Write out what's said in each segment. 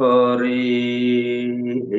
हरिः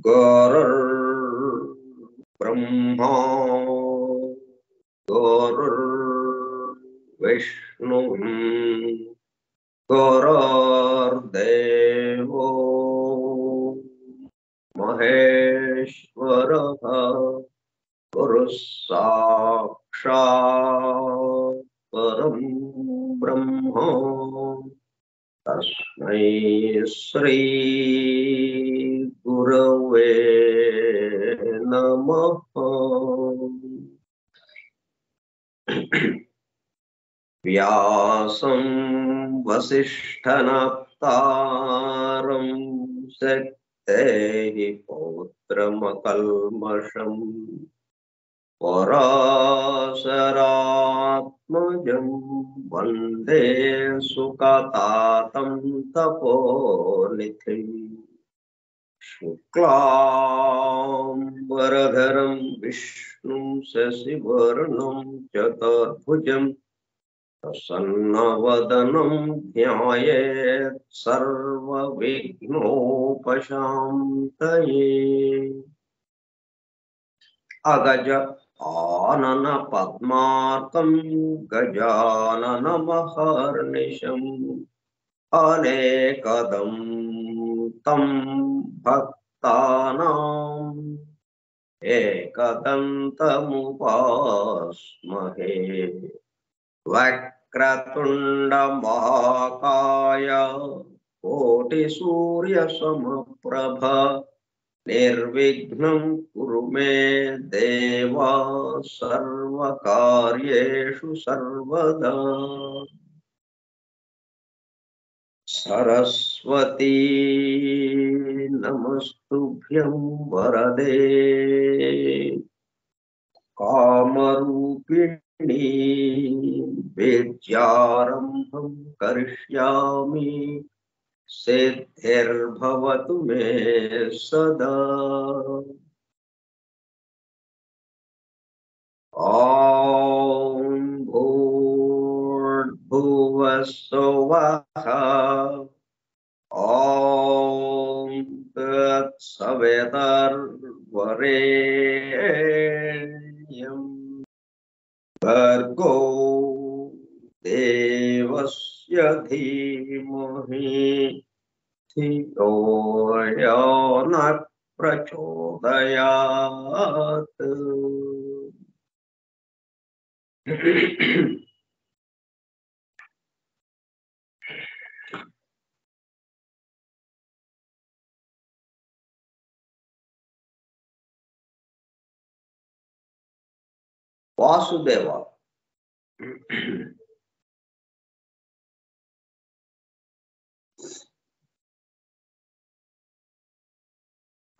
गुरुर्ब्रह्मा गुरुर्विष्णुः गुरुर्देवो महेश्वरः गुरुः साक्षात् परं ब्रह्म तस्मै श्री गुरवे नमः। व्यासं वसिष्ठनप्तारं शक्तेः पौत्रमकल्मषम् पराशरात्मजं वन्दे सुकतातं तपोनिधिम् शुक्लाम्बरधरं विष्णुं शशिवर्णं चतुर्भुजं प्रसन्नवदनं ध्यायेत् सर्वविघ्नोपशान्तये। अगज आनन पद्मार्कं गजाननमहर्निशम् अनेकदं तं भक्तानाम् एकदन्तमुपास्महे। वक्रतुण्डमहाकाय कोटिसूर्यसमप्रभ निर्विघ्नं कुरु मे देव सर्वकार्येषु सर्वदा। सरस्वती नमस्तुभ्यं वरदे कामरूपिणी विद्यारम्भं करिष्यामि सिद्धिर्भवतु मे सदा। ॐ भूर्भुवः स्वः ॐ तत्सवितुर्वरेण्यं भर्गो देवस्य धीमहि धियो यो नः प्रचोदयात्। वासुदेव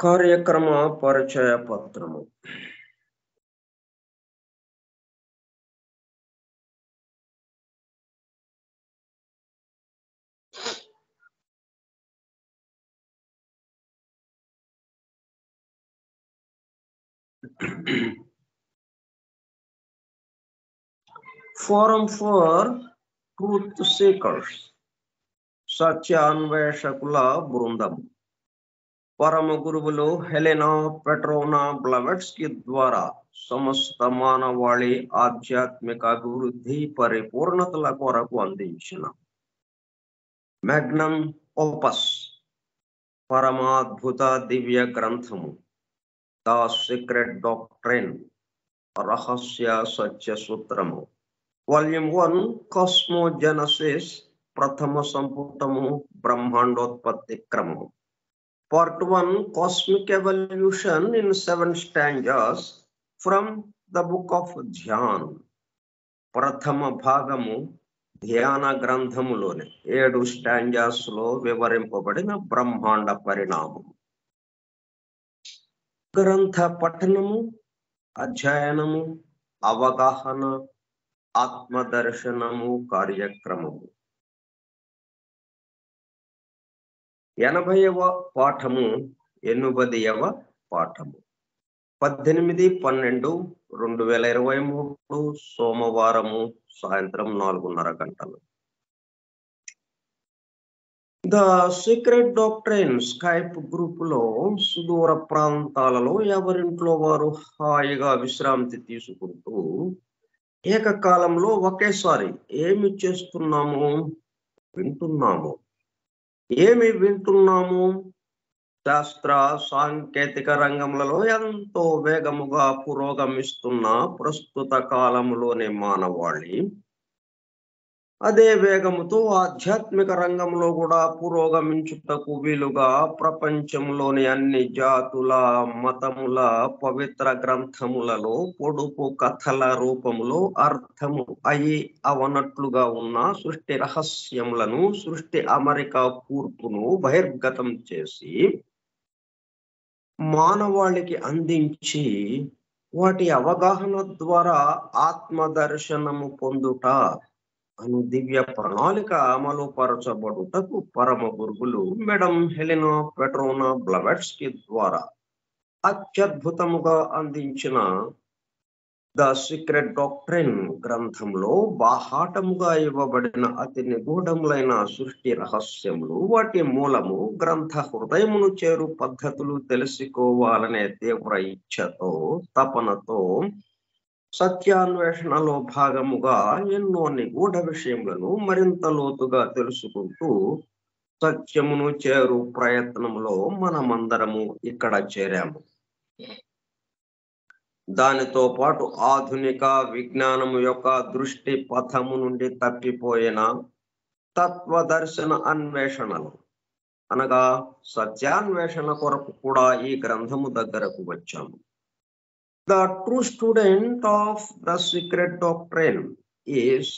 కార్యక్రమ పరిచయ పత్రము. ఫోరం ఫర్ ట్రూత్ సీకర్స్, సత్యాన్వేషకుల బృందం. పరమ గురువులు హెలెనా పెట్రోనా బ్లవెట్స్కీ ద్వారా సమస్త మానవాళి ఆధ్యాత్మిక అభివృద్ధి పరిపూర్ణతల కొరకు అందించిన మ్యాగ్నమ్ ఓపస్ పరమాద్భుత దివ్య గ్రంథము ద సీక్రెట్ డాక్ట్రైన్, రహస్య సత్య సూత్రము, వాల్యూమ్ 1 కాస్మోజెనసిస్, ప్రథమ సంపుటము బ్రహ్మాండోత్పత్తి క్రమము. Part 1 Cosmic Evolution in 7 stanzas from the book of Dhyan. ప్రథమ భాగము ధ్యాన గ్రంథములోని 7 స్టాంజాస్ లో వివరింపబడిన బ్రహ్మాండ పరిణామం. గ్రంథ పఠనము, అధ్యయనము, అవగాహన, ఆత్మదర్శనము కార్యక్రమము. 80వ పాఠము 80వ పాఠము 18/12/2023 సోమవారము సాయంత్రం 4:30 గంటలు. The secret doctrine Skype group లో సుదూర ప్రాంతాలలో ఎవరింట్లో వారు హాయిగా విశ్రాంతి తీసుకుంటూ ఏకకాలంలో ఒకేసారి ఏమి చేస్తున్నాము, వింటున్నాము. ఏమి వింటున్నాము? శాస్త్ర సాంకేతిక రంగములలో ఎంతో వేగముగా పురోగమిస్తున్న ప్రస్తుత కాలంలోని మానవాళి అదే వేగముతో ఆధ్యాత్మిక రంగంలో కూడా పురోగమించుటకు వీలుగా ప్రపంచంలోని అన్ని జాతుల, మతముల పవిత్ర గ్రంథములలో పొడుపు కథల రూపములో అర్థము అయి అవనట్లుగా ఉన్న సృష్టి రహస్యములను, సృష్టి అమరిక కూర్పును బహిర్గతం చేసి మానవాళికి అందించి వాటి అవగాహన ద్వారా ఆత్మదర్శనము పొందుట అను దివ్య ప్రణాళిక అమలు పరచబడుటకు పరమ గురువులు మేడం హెలెనా పెట్రోనా బ్లవెట్స్కీ ద్వారా అత్యద్భుతముగా అందించిన ద సీక్రెట్ డాక్ట్రైన్ గ్రంథంలో బాహాటముగా ఇవ్వబడిన అతి నిగూఢములైన సృష్టి రహస్యములు, వాటి మూలము, గ్రంథ హృదయమును చేరు పద్ధతులు తెలుసుకోవాలనే తీవ్ర ఇచ్ఛతో, తపనతో సత్యాన్వేషణలో భాగముగా ఎన్నో నిగూఢ విషయములను మరింత లోతుగా తెలుసుకుంటూ సత్యమును చేరు ప్రయత్నంలో మనమందరము ఇక్కడ చేరాము. దానితో పాటు ఆధునిక విజ్ఞానము యొక్క దృష్టి పథము నుండి తప్పిపోయిన తత్వదర్శన అన్వేషణలు అనగా సత్యాన్వేషణ కొరకు కూడా ఈ గ్రంథము దగ్గరకు వచ్చాము. The true student of the secret doctrine is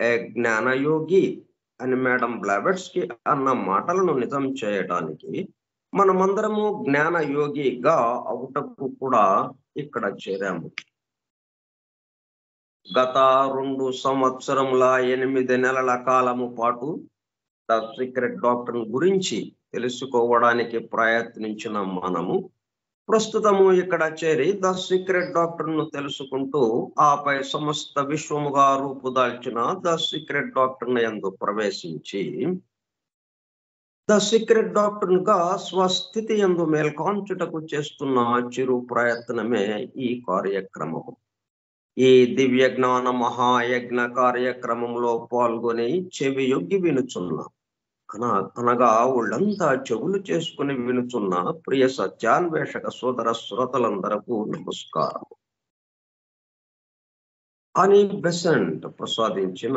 a జ్ఞానయోగి అని మేడం బ్లవెట్స్కీ అన్న మాటలను నిజం చేయడానికి మనమందరము జ్ఞాన యోగిగా అవుటకు కూడా ఇక్కడ చేరాము. గత 2 సంవత్సరముల 8 నెలల కాలము పాటు ద సీక్రెట్ డాక్ట్రైన్ గురించి తెలుసుకోవడానికి ప్రయత్నించిన మనము ప్రస్తుతము ఇక్కడ చేరి ద సీక్రెట్ డాక్ట్రైన్ ను తెలుసుకుంటూ ఆపై సమస్త విశ్వముగా రూపుదాల్చిన ద సీక్రెట్ డాక్ట్రైన్ యందు ప్రవేశించి ద సీక్రెట్ డాక్ట్రైన్ గా స్వస్థితి యందు మేల్కాంచుటకు చేస్తున్న చిరు ప్రయత్నమే ఈ కార్యక్రమము. ఈ దివ్య జ్ఞాన మహాయజ్ఞ కార్యక్రమంలో పాల్గొని చెవి యొగ్గి వినుచున్న అనగా ఒళ్ళంతా చెవులు చేసుకుని వినుచున్న ప్రియ సత్యాన్వేషక సోదర శ్రోతలందరకు నమస్కారం. అని బెసెంట్ ప్రసాదించిన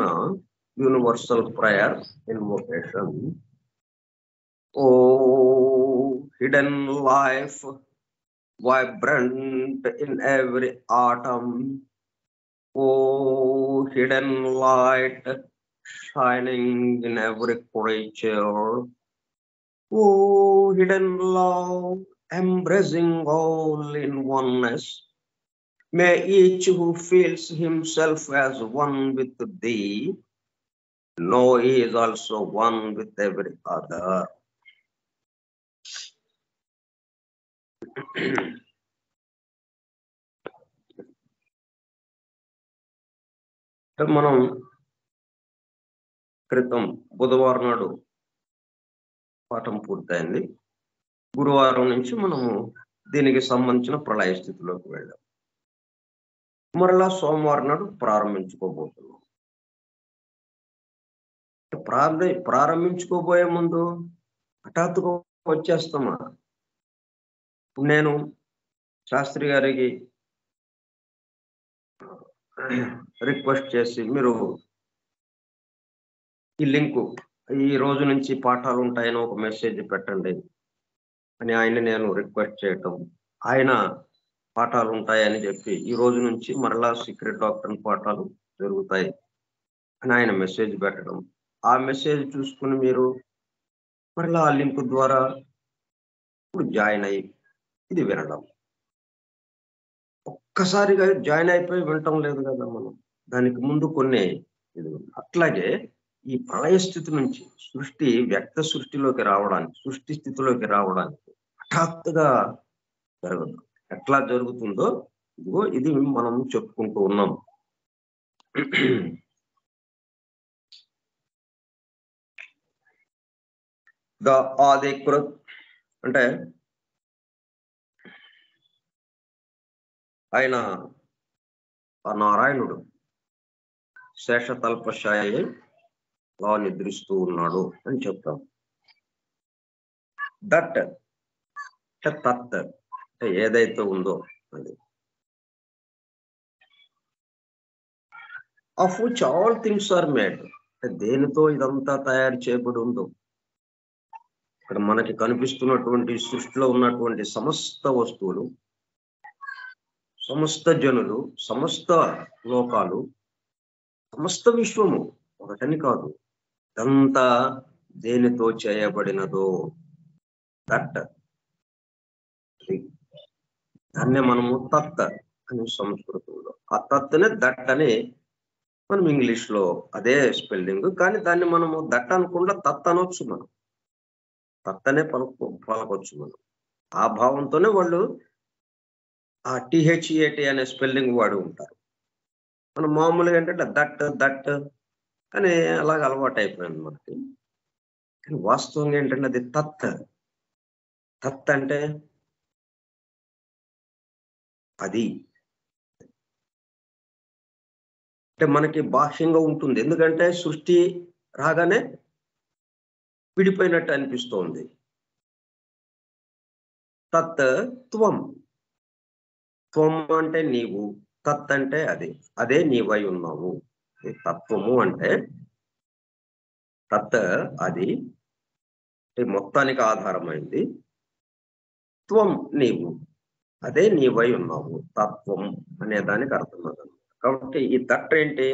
universal prayer invocation. O hidden life vibrant in every atom, O hidden light shining in every creature, O hidden love embracing all in oneness. May each who feels himself as one with thee know he is also one with every other. మనం క్రితం బుధవారం నాడు పాఠం పూర్తయింది. గురువారం నుంచి మనము దీనికి సంబంధించిన ప్రళయ స్థితిలోకి వెళ్ళాం. మరలా సోమవారం నాడు ప్రారంభించుకోబోతున్నాం. ప్రారంభించుకోబోయే ముందు హఠాత్తుగా వచ్చేస్తామా? నేను శాస్త్రి గారికి రిక్వెస్ట్ చేసి మీరు ఈ లింకు ఈ రోజు నుంచి పాఠాలు ఉంటాయని ఒక మెసేజ్ పెట్టండి అని నేను రిక్వెస్ట్ చేయటం, ఆయన పాఠాలు ఉంటాయని చెప్పి ఈ రోజు నుంచి మరలా సీక్రెట్ డాక్టర్ పాఠాలు జరుగుతాయి అని ఆయన మెసేజ్ పెట్టడం, ఆ మెసేజ్ చూసుకుని మీరు మరలా ఆ లింక్ ద్వారా ఇప్పుడు జాయిన్ అయ్యి ఇది వినడం. ఒక్కసారిగా జాయిన్ అయిపోయి వినటం లేదు కదా మనం, దానికి ముందు కొన్ని ఇది. అట్లాగే ఈ ప్రళయ స్థితి నుంచి సృష్టి వ్యక్త సృష్టిలోకి రావడానికి, సృష్టి స్థితిలోకి రావడానికి హఠాత్తుగా జరగదు. ఎట్లా జరుగుతుందో ఇదిగో ఇది మనం చెప్పుకుంటూ ఉన్నాం. ద ఆదికృత్ అంటే ఆయన ఆ నారాయణుడు శేషతల్పశాయి లా నిద్రిస్తూ ఉన్నాడు అని చెప్తాం. దట్ తత్ ఏదైతే ఉందో అది, of which all things are made, దేనితో ఇదంతా తయారు చేయబడి ఉందో. ఇక్కడ మనకి కనిపిస్తున్నటువంటి సృష్టిలో ఉన్నటువంటి సమస్త వస్తువులు, సమస్త జనులు, సమస్త లోకాలు, సమస్త విశ్వము ఒకటని కాదు, ఇదంతా దేనితో చేయబడినదో దట్, దాన్నే మనము తత్ అని సంస్కృతంలో, ఆ తత్నే దట్ అని మనం ఇంగ్లీష్ లో అదే స్పెల్లింగ్, కానీ దాన్ని మనము దట్ అనకుండా తత్ అనొచ్చు. మనం తత్ అనే పలకొచ్చు మనం. ఆ భావంతోనే వాళ్ళు ఆ THEAT అనే స్పెల్లింగ్ వాడి ఉంటారు. మనం మామూలుగా ఏంటంటే దట్ దట్ అని అలాగ అలవాటు అయిపోయింది మనకి. కానీ వాస్తవంగా ఏంటంటే అది తత్. తత్ అంటే అది, అంటే మనకి బాహ్యంగా ఉంటుంది. ఎందుకంటే సృష్టి రాగానే విడిపోయినట్టు అనిపిస్తోంది. తత్ త్వం, త్వం అంటే నీవు, తత్ అంటే అది, అదే నీవై ఉన్నావు. తత్వము అంటే తత్ అది మొత్తానికి ఆధారమైంది, త్వం నీవు, అదే నీవై ఉన్నావు. తత్వం అనే దానికి అర్థం అదన్నమాట. కాబట్టి ఈ దట్ ఏంటి?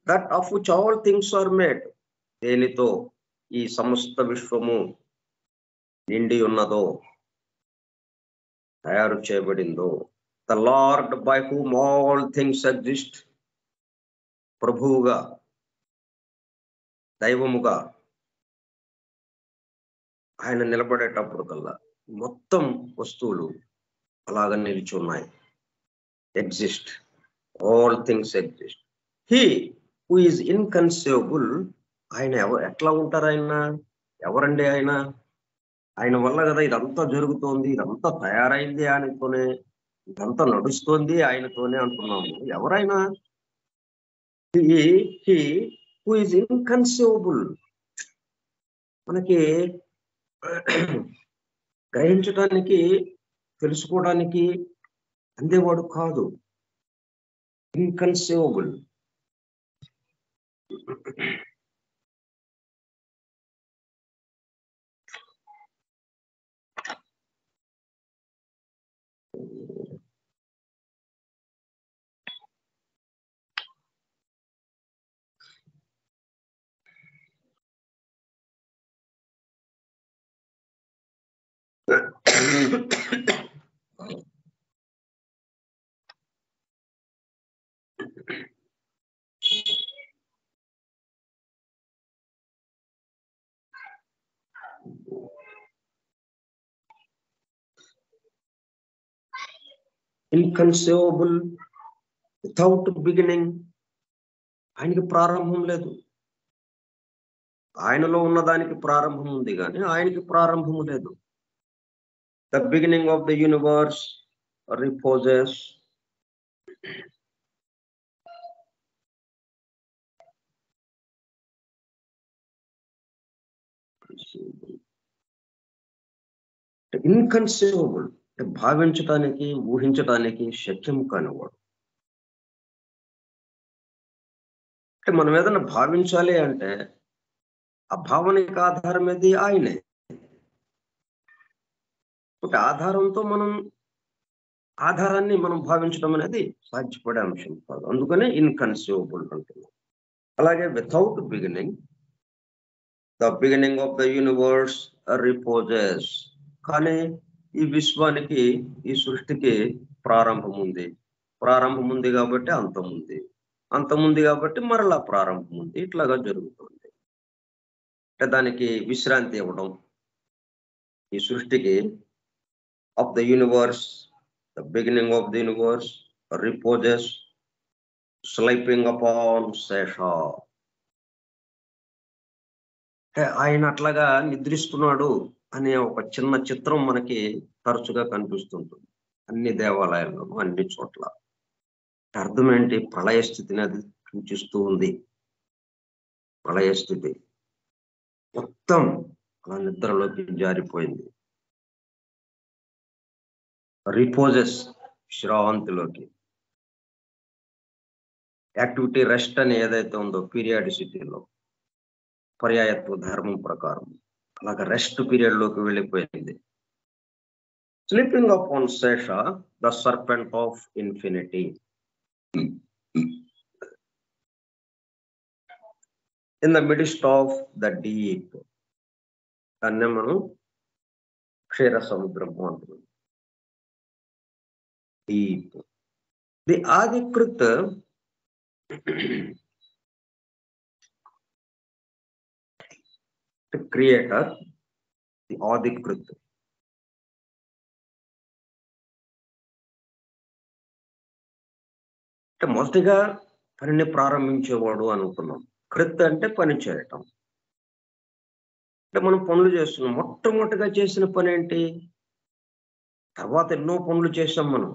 That of which all things are made, దేనితో ఈ సమస్త విశ్వము నిండి ఉన్నదో, తయారు చేయబడిందో. The Lord by whom all things exist, ప్రభువుగా, దైవముగా ఆయన నిలబడేటప్పుడు కల్లా మొత్తం వస్తువులు అలాగ నిలిచి ఉన్నాయి. Exist, all things exist. He who is inconceivable, ఆయన ఎట్లా ఉంటారు? ఆయన ఎవరండి? ఆయన వల్ల కదా ఇదంతా జరుగుతోంది, ఇదంతా తయారైంది ఆయనతోనే, ఇదంతా నడుస్తోంది ఆయనతోనే అంటున్నాము. ఎవరైనా? హీ హూ ఈజ్ ఇన్కన్సీవబుల్, మనకి గ్రహించడానికి, తెలుసుకోవడానికి అందేవాడు కాదు. ఇన్కన్సీవబుల్. Inconceivable, without beginning. ఆయనకి ప్రారంభం లేదు. ఆయనలో ఉన్నదానికి ప్రారంభం ఉంది కానీ ఆయనకి ప్రారంభం లేదు. The beginning of the universe reposes. Inconceivable, భావించడానికి ఊహించడానికి శక్యం కానివాడు. అంటే మనం ఏదైనా భావించాలి అంటే ఆ భావనకి ఆధారం ఏది? ఆయనే. ఒక ఆధారంతో మనం ఆధారాన్ని మనం భావించడం అనేది సాధ్యపడే అంశం కాదు. అందుకనే ఇన్కన్సీవబుల్ అంటున్నాం. అలాగే without beginning, the beginning of the universe reposes. కానీ ఈ విశ్వానికి, ఈ సృష్టికి ప్రారంభం ఉంది. ప్రారంభం ఉంది కాబట్టి అంతం ఉంది. అంతం ఉంది కాబట్టి మరలా ప్రారంభం ఉంది. ఇట్లాగా జరుగుతుంది. అంటే దానికి విశ్రాంతి ఇవ్వడం, ఈ సృష్టికి of the universe, the beginning of the universe reposes sleeping upon Shesha. అంటే ఆయన అట్లాగా నిద్రిస్తున్నాడు అనే ఒక చిన్న చిత్రం మనకి తరచుగా కనిపిస్తుంటుంది అన్ని దేవాలయాల్లోనూ, అన్ని చోట్ల. అర్థం ఏంటి? ప్రళయ స్థితిని అది సూచిస్తూ ఉంది. ప్రళయ స్థితి మొత్తం అలా నిద్రలోకి జారిపోయింది. రిపోజెస్, విశ్రాంతిలోకి. యాక్టివిటీ రెస్ట్ అని ఏదైతే ఉందో పీరియాడిసిటీలో, పర్యాయత్వ ధర్మం ప్రకారం అలాగ రెస్ట్ పీరియడ్ లోకి వెళ్ళిపోయింది. Sleeping upon Shesha, the serpent of infinity. In the midst of the deep. దాన్నే మనం క్షీర సముద్రము అంటున్నాం. Deep. The Adikrit creator, the Adikrit. అంటే మొదటిగా పనిని ప్రారంభించేవాడు అనుకున్నాం. కృత్ అంటే పని చేయటం. అంటే మనం పనులు చేస్తున్నాం. మొట్టమొదటిగా చేసిన పని ఏంటి? తర్వాత ఎన్నో పనులు చేసాం మనం,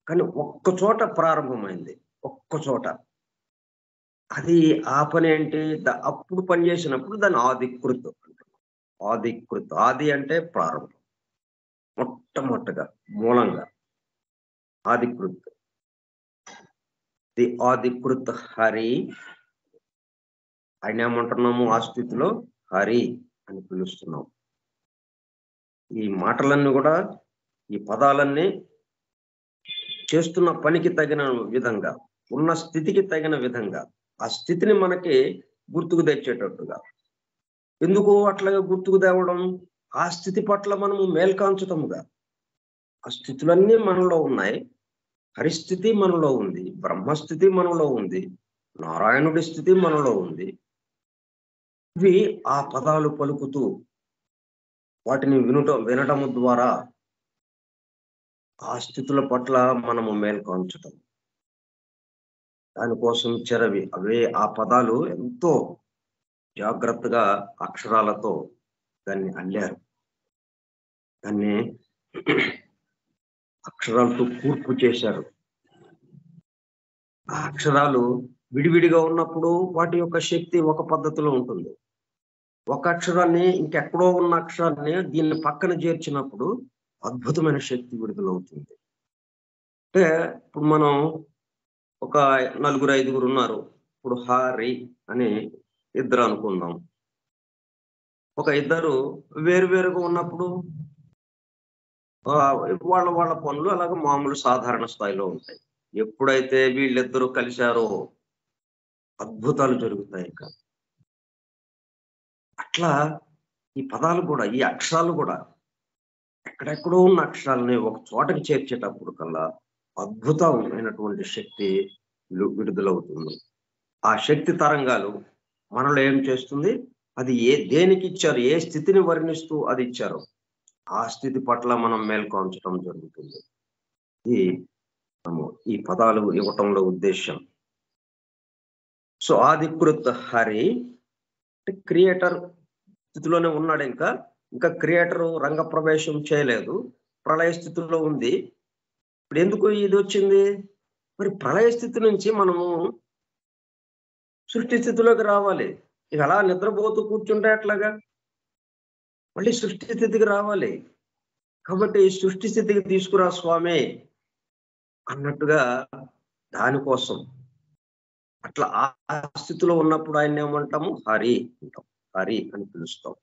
కానీ ఒక్క చోట ప్రారంభమైంది. ఒక్క చోట. అది ఆ పని ఏంటి? అప్పుడు పని చేసినప్పుడు దాన్ని ఆదికృత్ అంటాం. ఆదికృత్. ఆది అంటే ప్రారంభం, మొట్టమొదటిగా, మూలంగా. ఆదికృత్. ది ఆదికృత్ హరి. ఆయన ఏమంటున్నాము? ఆ స్థితిలో హరి అని పిలుస్తున్నాం. ఈ మాటలన్నీ కూడా, ఈ పదాలన్నీ చేస్తున్న పనికి తగిన విధంగా, ఉన్న స్థితికి తగిన విధంగా, ఆ స్థితిని మనకి గుర్తుకు తెచ్చేటట్టుగా. ఎందుకు అట్లాగా గుర్తుకు తేవడం? ఆ స్థితి పట్ల మనము మేల్కాంచటముగా. ఆ స్థితులన్నీ మనలో ఉన్నాయి. హరిస్థితి మనలో ఉంది, బ్రహ్మస్థితి మనలో ఉంది, నారాయణుడి స్థితి మనలో ఉంది. ఇవి ఆ పదాలు పలుకుతూ వాటిని వినటము ద్వారా ఆ స్థితుల పట్ల మనము మేల్కొంచటం. దానికోసం చెరవి అవే ఆ పదాలు ఎంతో జాగ్రత్తగా అక్షరాలతో దాన్ని అల్లారు. దాన్ని అక్షరాలతో కూర్పు చేశారు. ఆ అక్షరాలు విడివిడిగా ఉన్నప్పుడు వాటి యొక్క శక్తి ఒక పద్ధతిలో ఉంటుంది. ఒక అక్షరాన్ని ఇంకెక్కడో ఉన్న అక్షరాన్ని దీన్ని పక్కన చేర్చినప్పుడు అద్భుతమైన శక్తి విడుదలవుతుంది. అంటే ఇప్పుడు మనం ఒక 4-5 ఉన్నారు. ఇప్పుడు హరి అని ఇద్దరు అనుకుందాం. ఒక ఇద్దరు వేరువేరుగా ఉన్నప్పుడు వాళ్ళ వాళ్ళ పనులు అలాగే మామూలు సాధారణ స్థాయిలో ఉంటాయి. ఎప్పుడైతే వీళ్ళిద్దరూ కలిశారో అద్భుతాలు జరుగుతాయి. అట్లా ఈ పదాలు కూడా, ఈ అక్షరాలు కూడా ఎక్కడెక్కడో ఉన్న అక్షరాలని ఒక చోటకి చేర్చేటప్పుడు కల్లా అద్భుతమైనటువంటి శక్తి విడుదలవుతుంది. ఆ శక్తి తరంగాలు మనలో ఏం చేస్తుంది, అది దేనికి ఇచ్చారు, ఏ స్థితిని వర్ణిస్తూ అది ఇచ్చారు, ఆ స్థితి పట్ల మనం మేల్కొంచడం జరుగుతుంది. ఇది ఈ పదాలు ఇవ్వటంలో ఉద్దేశం. సో ఆదికృత్ హరి క్రియేటర్ స్థితిలోనే ఉన్నాడు. ఇంకా క్రియేటర్ రంగ ప్రవేశం చేయలేదు, ప్రళయ స్థితిలో ఉంది. ఇప్పుడు ఎందుకు ఇది వచ్చింది? మరి ప్రళయ స్థితి నుంచి మనము సృష్టి స్థితిలోకి రావాలి. ఇక అలా నిద్రపోతూ కూర్చుంటే ఎట్లాగా? మళ్ళీ సృష్టి స్థితికి రావాలి. కాబట్టి సృష్టి స్థితికి తీసుకురా స్వామి అన్నట్టుగా, దానికోసం అట్లా ఆ స్థితిలో ఉన్నప్పుడు ఆయన ఏమంటాము? హరి అంటాం. హరి అని పిలుస్తాం,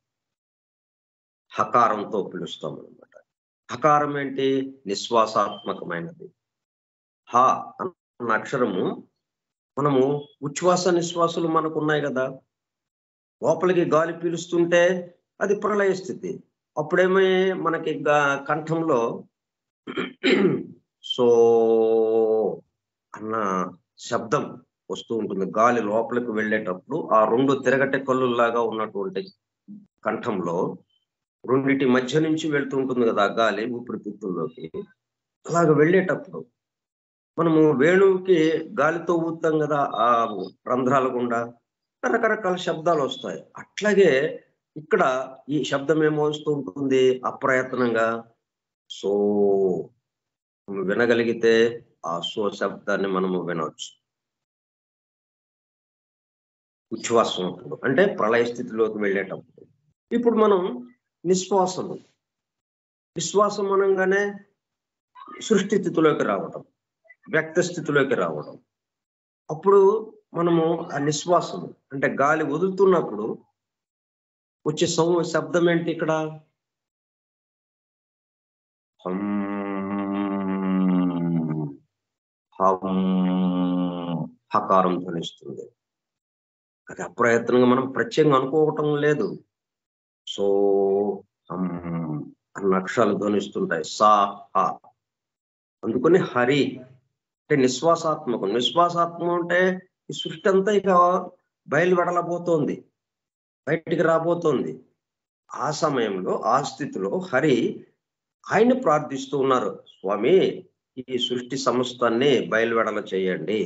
హకారంతో పిలుస్తాం అనమాట. హకారం ఏంటి? నిశ్వాసాత్మకమైనది. హ అన్న అక్షరము, మనము ఉచ్ఛ్వాస నిశ్వాసాలు మనకు ఉన్నాయి కదా, లోపలికి గాలి పీలుస్తుంటే అది ప్రళయ స్థితి. అప్పుడేమో మనకి కంఠంలో సో అన్న శబ్దం వస్తూ ఉంటుంది. గాలి లోపలికి వెళ్ళేటప్పుడు ఆ రెండు తిరగటె కళ్ళులాగా ఉన్నటువంటి కంఠంలో రెండింటి మధ్య నుంచి వెళ్తూ ఉంటుంది కదా గాలి ఊపిరితిత్తుల్లోకి. అలాగ వెళ్ళేటప్పుడు మనము వేణువుకి గాలితో ఊతాం కదా, ఆ రంధ్రాల గుండా రకరకాల శబ్దాలు వస్తాయి. అట్లాగే ఇక్కడ ఈ శబ్దం ఏమో వస్తూ ఉంటుంది అప్రయత్నంగా. సో వినగలిగితే ఆ సో శబ్దాన్ని మనము వినవచ్చు. ఉచ్ఛ్వాసం అంటే ప్రళయ స్థితిలోకి వెళ్ళేటప్పుడు. ఇప్పుడు మనం నిశ్వాసం అనగానే సృష్టి స్థితిలోకి రావడం, వ్యక్త స్థితిలోకి రావడం. అప్పుడు మనము ఆ నిశ్వాసము అంటే గాలి వదులుతున్నప్పుడు వచ్చే శబ్దం ఏంటి? ఇక్కడ హకారం ధ్వనిస్తుంది. అది అప్రయత్నంగా మనం ప్రత్యేకంగా అనుకోవటం లేదు. సో అన్న అక్షరాలు ధ్వనిస్తుంటాయి. సా హ. అందుకని హరి అంటే నిశ్వాసాత్మకం. నిశ్వాసాత్మకం అంటే ఈ సృష్టి అంతా ఇక బయలువెడలబోతోంది, బయటికి రాబోతోంది. ఆ సమయంలో ఆ స్థితిలో హరి ఆయన్ని ప్రార్థిస్తూ ఉన్నారు. స్వామి, ఈ సృష్టి సమస్తాన్ని బయలువెడల చేయండి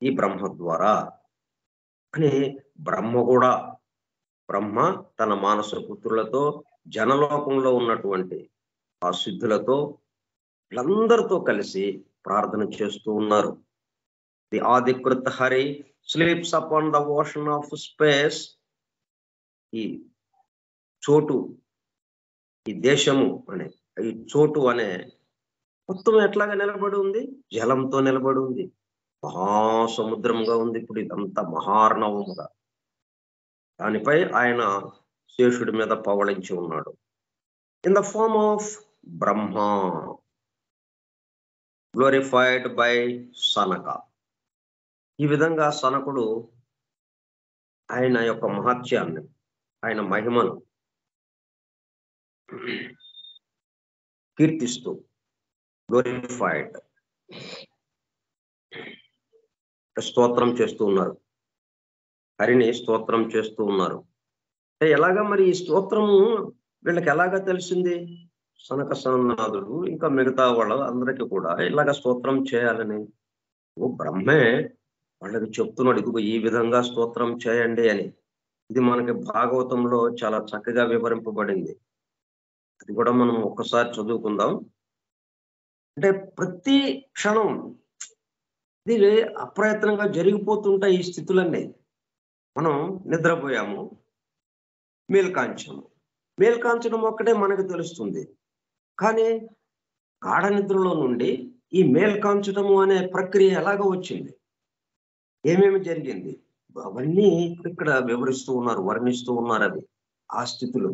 ఈ బ్రహ్మ ద్వారా అని. బ్రహ్మ తన మానస పుత్రులతో, జనలోకంలో ఉన్నటువంటి ఆ సిద్ధులతో, వీళ్ళందరితో కలిసి ప్రార్థన చేస్తూ ఉన్నారు. The Adikrit Hari sleeps upon the ocean of space. ఈ చోటు, ఈ దేశము అనే ఈ చోటు అనే మొత్తం ఎట్లాగా నిలబడి ఉంది? జలంతో నిలబడి ఉంది. మహాసముద్రంగా ఉంది. ఇప్పుడు ఇదంతా మహార్ణవముగా. దానిపై ఆయన శేషుడి మీద పవళించి ఉన్నాడు. In the form of Brahma, glorified by Sanaka. ఈ విధంగా సనకుడు ఆయన యొక్క మహత్యాన్ని, ఆయన మహిమను కీర్తిస్తూ గ్లోరిఫైడ్ స్తోత్రం చేస్తూ ఉన్నారు. హరిని స్తోత్రం చేస్తూ ఉన్నారు. అంటే ఎలాగా మరి ఈ స్తోత్రము వీళ్ళకి ఎలాగా తెలిసింది? సనక సననాథుడు ఇంకా మిగతా వాళ్ళ అందరికీ కూడా ఇలాగ స్తోత్రం చేయాలని బ్రహ్మే వాళ్ళకి చెప్తున్నాడు, ఇదిగో ఈ విధంగా స్తోత్రం చేయండి అని. ఇది మనకి భాగవతంలో చాలా చక్కగా వివరింపబడింది. అది కూడా మనం ఒక్కసారి చదువుకుందాం. అంటే ప్రతి క్షణం ఇది అప్రయత్నంగా జరిగిపోతుంటాయి ఈ స్థితులన్నీ. మనం నిద్రపోయాము, మేల్కాంచడం ఒక్కటే మనకు తెలుస్తుంది. కానీ గాఢ నిద్రలో నుండి ఈ మేల్కాంచడము అనే ప్రక్రియ ఎలాగ వచ్చింది, ఏమేమి జరిగింది, అవన్నీ ఇక్కడ వివరిస్తూ ఉన్నారు, వర్ణిస్తూ ఉన్నారు. అవి ఆ స్థితులు.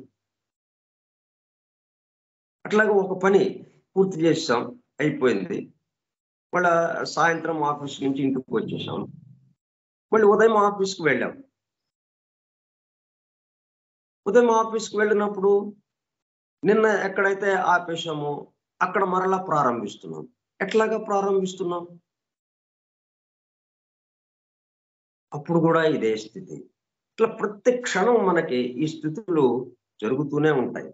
అట్లాగే ఒక పని పూర్తి చేసాం, అయిపోయింది. మళ్ళా సాయంత్రం ఆఫీస్ నుంచి ఇంటికి వచ్చేసాం. మళ్ళీ ఉదయం ఆఫీస్కి వెళ్ళాం. ఉదయం ఆఫీస్కి వెళ్ళినప్పుడు నిన్న ఎక్కడైతే ఆపేశామో అక్కడ మరలా ప్రారంభిస్తున్నాం. ఎట్లాగా ప్రారంభిస్తున్నాం? అప్పుడు కూడా ఇదే స్థితి. ఇట్లా ప్రతి క్షణం మనకి ఈ స్థితులు జరుగుతూనే ఉంటాయి.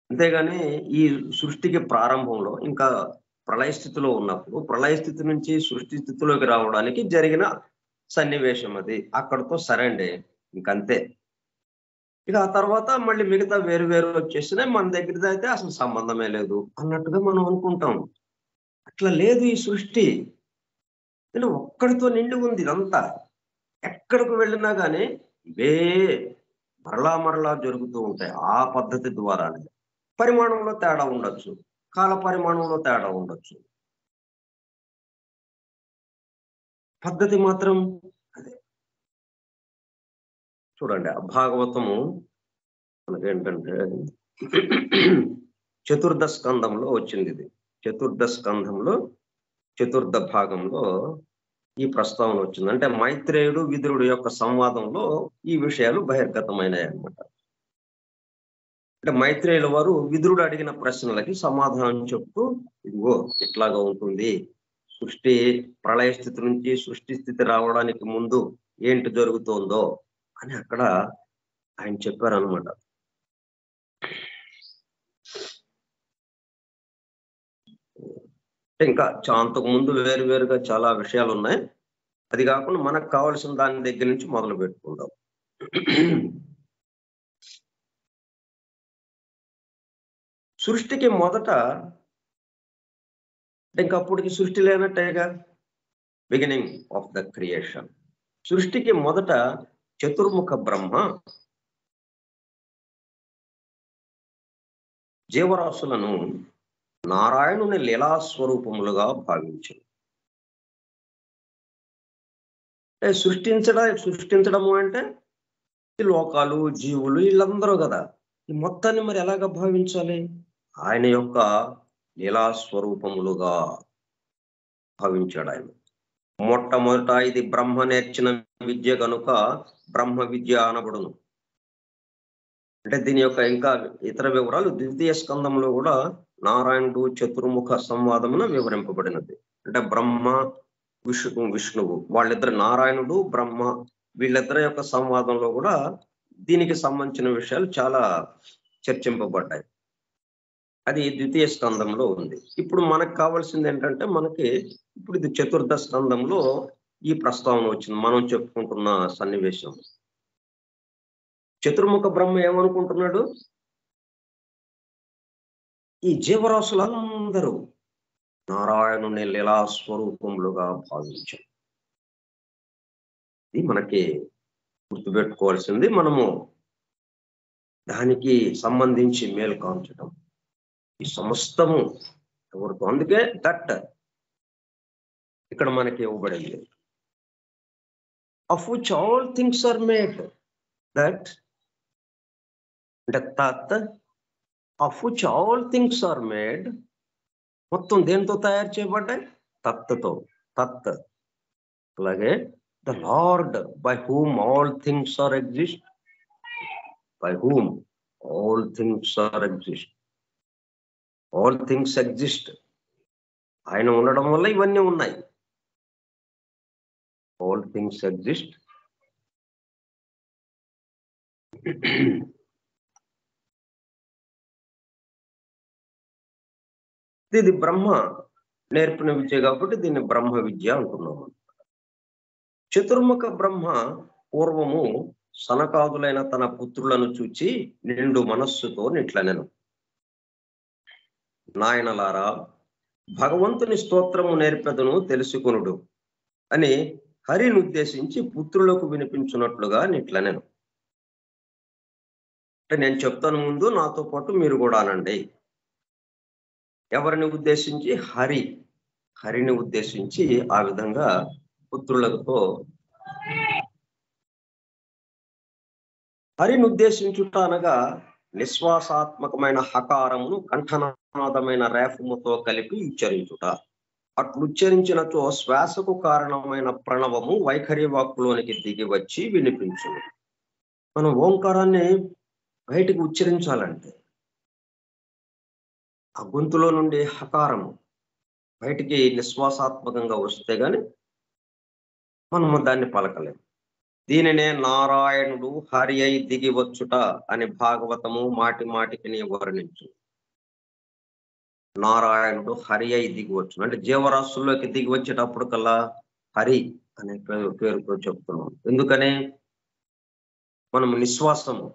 అంతేగాని ఈ సృష్టికి ప్రారంభంలో ఇంకా ప్రళయ స్థితిలో ఉన్నప్పుడు, ప్రళయ స్థితి నుంచి సృష్టి స్థితిలోకి రావడానికి జరిగిన సన్నివేశం అది. అక్కడితో సరే అండి, ఇంకంతే. ఇక ఆ తర్వాత మళ్ళీ మిగతా వేరు వేరు వచ్చేసినాయి. మన దగ్గరది అయితే అసలు సంబంధమే లేదు అన్నట్టుగా మనం అనుకుంటాం. అట్లా లేదు ఈ సృష్టి. నేను ఒక్కడితో నిండి ఉంది ఇదంతా. ఎక్కడికి వెళ్ళినా గానీ ఇవే మరలా మరలా జరుగుతూ ఉంటాయి. ఆ పద్ధతి ద్వారానే. పరిమాణంలో తేడా ఉండొచ్చు. కాల పరిమాణంలో తేడా ఉండొచ్చు. పద్ధతి మాత్రం అదే. చూడండి ఆ భాగవతము మనకేంటంటే చతుర్థ స్కంధంలో వచ్చింది ఇది. చతుర్థ స్కంధంలో చతుర్థ భాగంలో ఈ ప్రస్తావన వచ్చింది. అంటే మైత్రేయుడు విదురుడు యొక్క సంవాదంలో ఈ విషయాలు బహిర్గతమైనాయి అన్నమాట. అంటే మైత్రేయుల వారు విదురుడు అడిగిన ప్రశ్నలకి సమాధానం చెప్తూ, ఇదిగో ఇట్లాగా ఉంటుంది. సృష్టి ప్రళయ స్థితి నుంచి సృష్టి స్థితి రావడానికి ముందు ఏంటి జరుగుతోందో అని అక్కడ ఆయన చెప్పారనమాట. ఇంకా అంతకు ముందు వేరు వేరుగా చాలా విషయాలు ఉన్నాయి. అది కాకుండా మనకు కావాల్సిన దాని దగ్గర నుంచి మొదలు పెట్టుకుందాం. సృష్టికి మొదట ఇంకా అప్పటికి సృష్టి లేనట్టేగా, బిగినింగ్ ఆఫ్ ద క్రియేషన్. సృష్టికి మొదట చతుర్ముఖ బ్రహ్మ జీవరాశులను నారాయణుని లీలాస్వరూపములుగా భావించింది. సృష్టించడము అంటే ఈ లోకాలు, జీవులు వీళ్ళందరూ కదా. ఈ మొత్తాన్ని మరి ఎలాగ భావించాలి? ఆయన యొక్క లీలాస్వరూపములుగా భావించాడు ఆయన. మొట్టమొదట ఇది బ్రహ్మ నేర్చిన విద్య కనుక బ్రహ్మ విద్య అనబడును. అంటే దీని యొక్క ఇంకా ఇతర వివరాలు ద్వితీయ స్కందంలో కూడా నారాయణుడు చతుర్ముఖ సంవాదమున వివరింపబడినది. అంటే బ్రహ్మ విష్ణువు వాళ్ళిద్దరు, నారాయణుడు బ్రహ్మ వీళ్ళిద్దరి యొక్క సంవాదంలో కూడా దీనికి సంబంధించిన విషయాలు చాలా చర్చింపబడ్డాయి. అది ద్వితీయ స్కందంలో ఉంది. ఇప్పుడు మనకు కావాల్సింది ఏంటంటే, మనకి ఇప్పుడు ఇది చతుర్థ స్కందంలో ఈ ప్రస్తావన వచ్చింది. మనం చెప్పుకుంటున్న సన్నివేశం. చతుర్ముఖ బ్రహ్మ ఏమనుకుంటున్నాడు? ఈ జీవరాశులందరూ నారాయణుని లీలా స్వరూపములుగా భావించారు. ఇది మనకి గుర్తుపెట్టుకోవాల్సింది. మనము దానికి సంబంధించి మేలు కాంచడం ఈ సమస్తము ఎవరితో, అందుకే దట్ ఇక్కడ మనకి ఇవ్వబడింది. Of which all things are made. That అంటే తత్ of which all things are made. మొత్తం దేంతో తయారు చేయబడ్డాయి? తత్తో. తత్. అలాగే the Lord by whom all things are exist. By whom all things are exist. All things exist. ఆయన ఉండడం వల్ల ఇవన్నీ ఉన్నాయి. All things exist. ఇది బ్రహ్మ నేర్పిన విద్య కాబట్టి దీన్ని బ్రహ్మ విద్య అంటున్నాము. చతుర్ముఖ బ్రహ్మ పూర్వము సనకాదులైన తన పుత్రులను చూచి నిండు మనస్సుతో నిట్లనెను. నాయనలారా, భగవంతుని స్తోత్రము నేర్పెదను తెలుసుకొనుడు అని హరిని ఉద్దేశించి పుత్రులకు వినిపించున్నట్లుగా నిట్లనెను. అంటే నేను చెప్తాను ముందు, నాతో పాటు మీరు కూడా అనండి. ఎవరిని ఉద్దేశించి? హరిని ఉద్దేశించి ఆ విధంగా పుత్రులతో హరిని ఉద్దేశించుట అనగా నిశ్వాసాత్మకమైన హకారమును కంఠనాదమైన రేఫముతో కలిపి ఉచ్చరించుట. అట్లు ఉచ్చరించినచో శ్వాసకు కారణమైన ప్రణవము వైఖరి వాక్కులోనికి దిగి వచ్చి వినిపించును. మనం ఓంకారాన్ని బయటికి ఉచ్చరించాలంటే ఆ గొంతులో నుండి హకారము బయటికి నిశ్వాసాత్మకంగా వస్తే గాని మనము దాన్ని పలకలేము. దీనినే నారాయణుడు హరి అయి దిగి వచ్చుట అని భాగవతము మాటి మాటికి వర్ణించు. నారాయణుడు హరి అయి దిగి వచ్చును అంటే జీవరాశుల్లోకి దిగి వచ్చేటప్పుడు కల్లా హరి అనే పేరుతో చెప్తున్నాం. ఎందుకని మనము నిశ్వాసము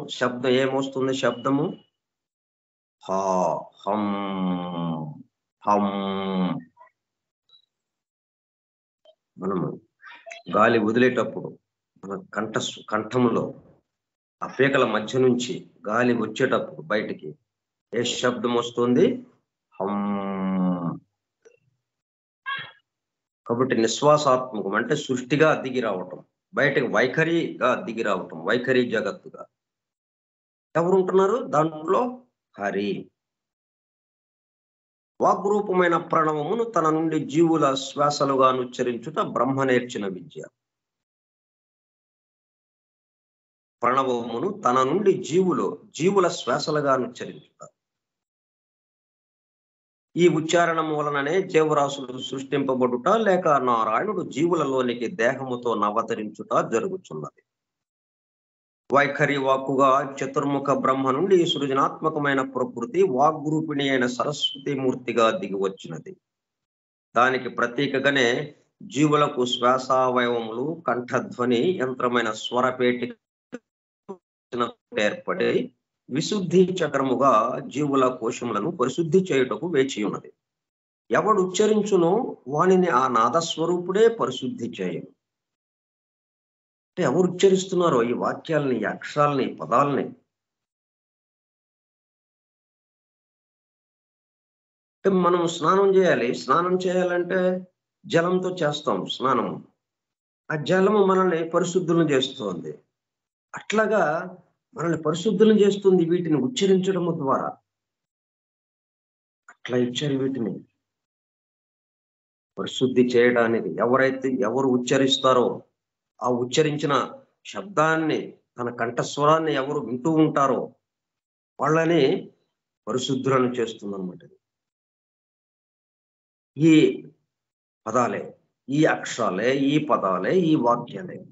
శబ్దం ఏమొస్తుంది? శబ్దము హా హం హం. మనము గాలి వదిలేటప్పుడు మన కంఠములో ఆ పీకల మధ్య నుంచి గాలి వచ్చేటప్పుడు బయటికి ఏ శబ్దం వస్తుంది? హం. కాబట్టి నిశ్వాసాత్మకం అంటే సృష్టిగా దిగి రావటం, బయటకు వైఖరిగా దిగి రావటం, వైఖరి జగత్తుగా ఎవరుంటున్నారు దాంట్లో? హరి. వాగ్రూపమైన ప్రణవమును తన నుండి జీవుల శ్వాసలుగా ఉచ్చరించుట బ్రహ్మ నేర్చిన విద్య. ప్రణవమును తన నుండి జీవుల శ్వాసలుగా ఉచ్చరించుట. ఈ ఉచ్చారణ వలననే జీవరాశులు సృష్టింపబడుట లేక నారాయణుడు జీవులలోనికి దేహముతో నవతరించుట జరుగుతున్నది. వైఖరి వాక్కుగా చతుర్ముఖ బ్రహ్మ నుండి సృజనాత్మకమైన ప్రకృతి వాగ్రూపిణి అయిన సరస్వతి మూర్తిగా దిగి వచ్చినది. దానికి ప్రతీకగానే జీవులకు శ్వాసావయవములు కంఠధ్వని యంత్రమైన స్వరపేటిక ఏర్పడి విశుద్ధి చక్రముగా జీవుల కోశములను పరిశుద్ధి చేయుటకు వేచి ఉన్నది. ఎవడు ఉచ్చరించునో వానిని ఆ నాదస్వరూపుడే పరిశుద్ధి చేయను. అంటే ఎవరు ఉచ్చరిస్తున్నారో ఈ వాక్యాలని, ఈ అక్షరాలని, ఈ పదాలని మనం స్నానం చేయాలి. స్నానం చేయాలంటే జలంతో చేస్తాం స్నానము. ఆ జలము మనల్ని పరిశుద్ధులను చేస్తుంది. అట్లాగా మనల్ని పరిశుద్ధులను చేస్తుంది వీటిని ఉచ్చరించడము ద్వారా. అట్లా ఇచ్చారు వీటిని పరిశుద్ధి చేయడానికి. ఎవరు ఉచ్చరిస్తారో ఆ ఉచ్చరించిన శబ్దాన్ని, తన కంఠస్వరాన్ని ఎవరు వింటూ ఉంటారో వాళ్ళని పరిశుద్ధులను చేస్తుందన్నమాట. ఈ పదాలే, ఈ అక్షరాలే, ఈ పదాలే, ఈ వాక్యాలే.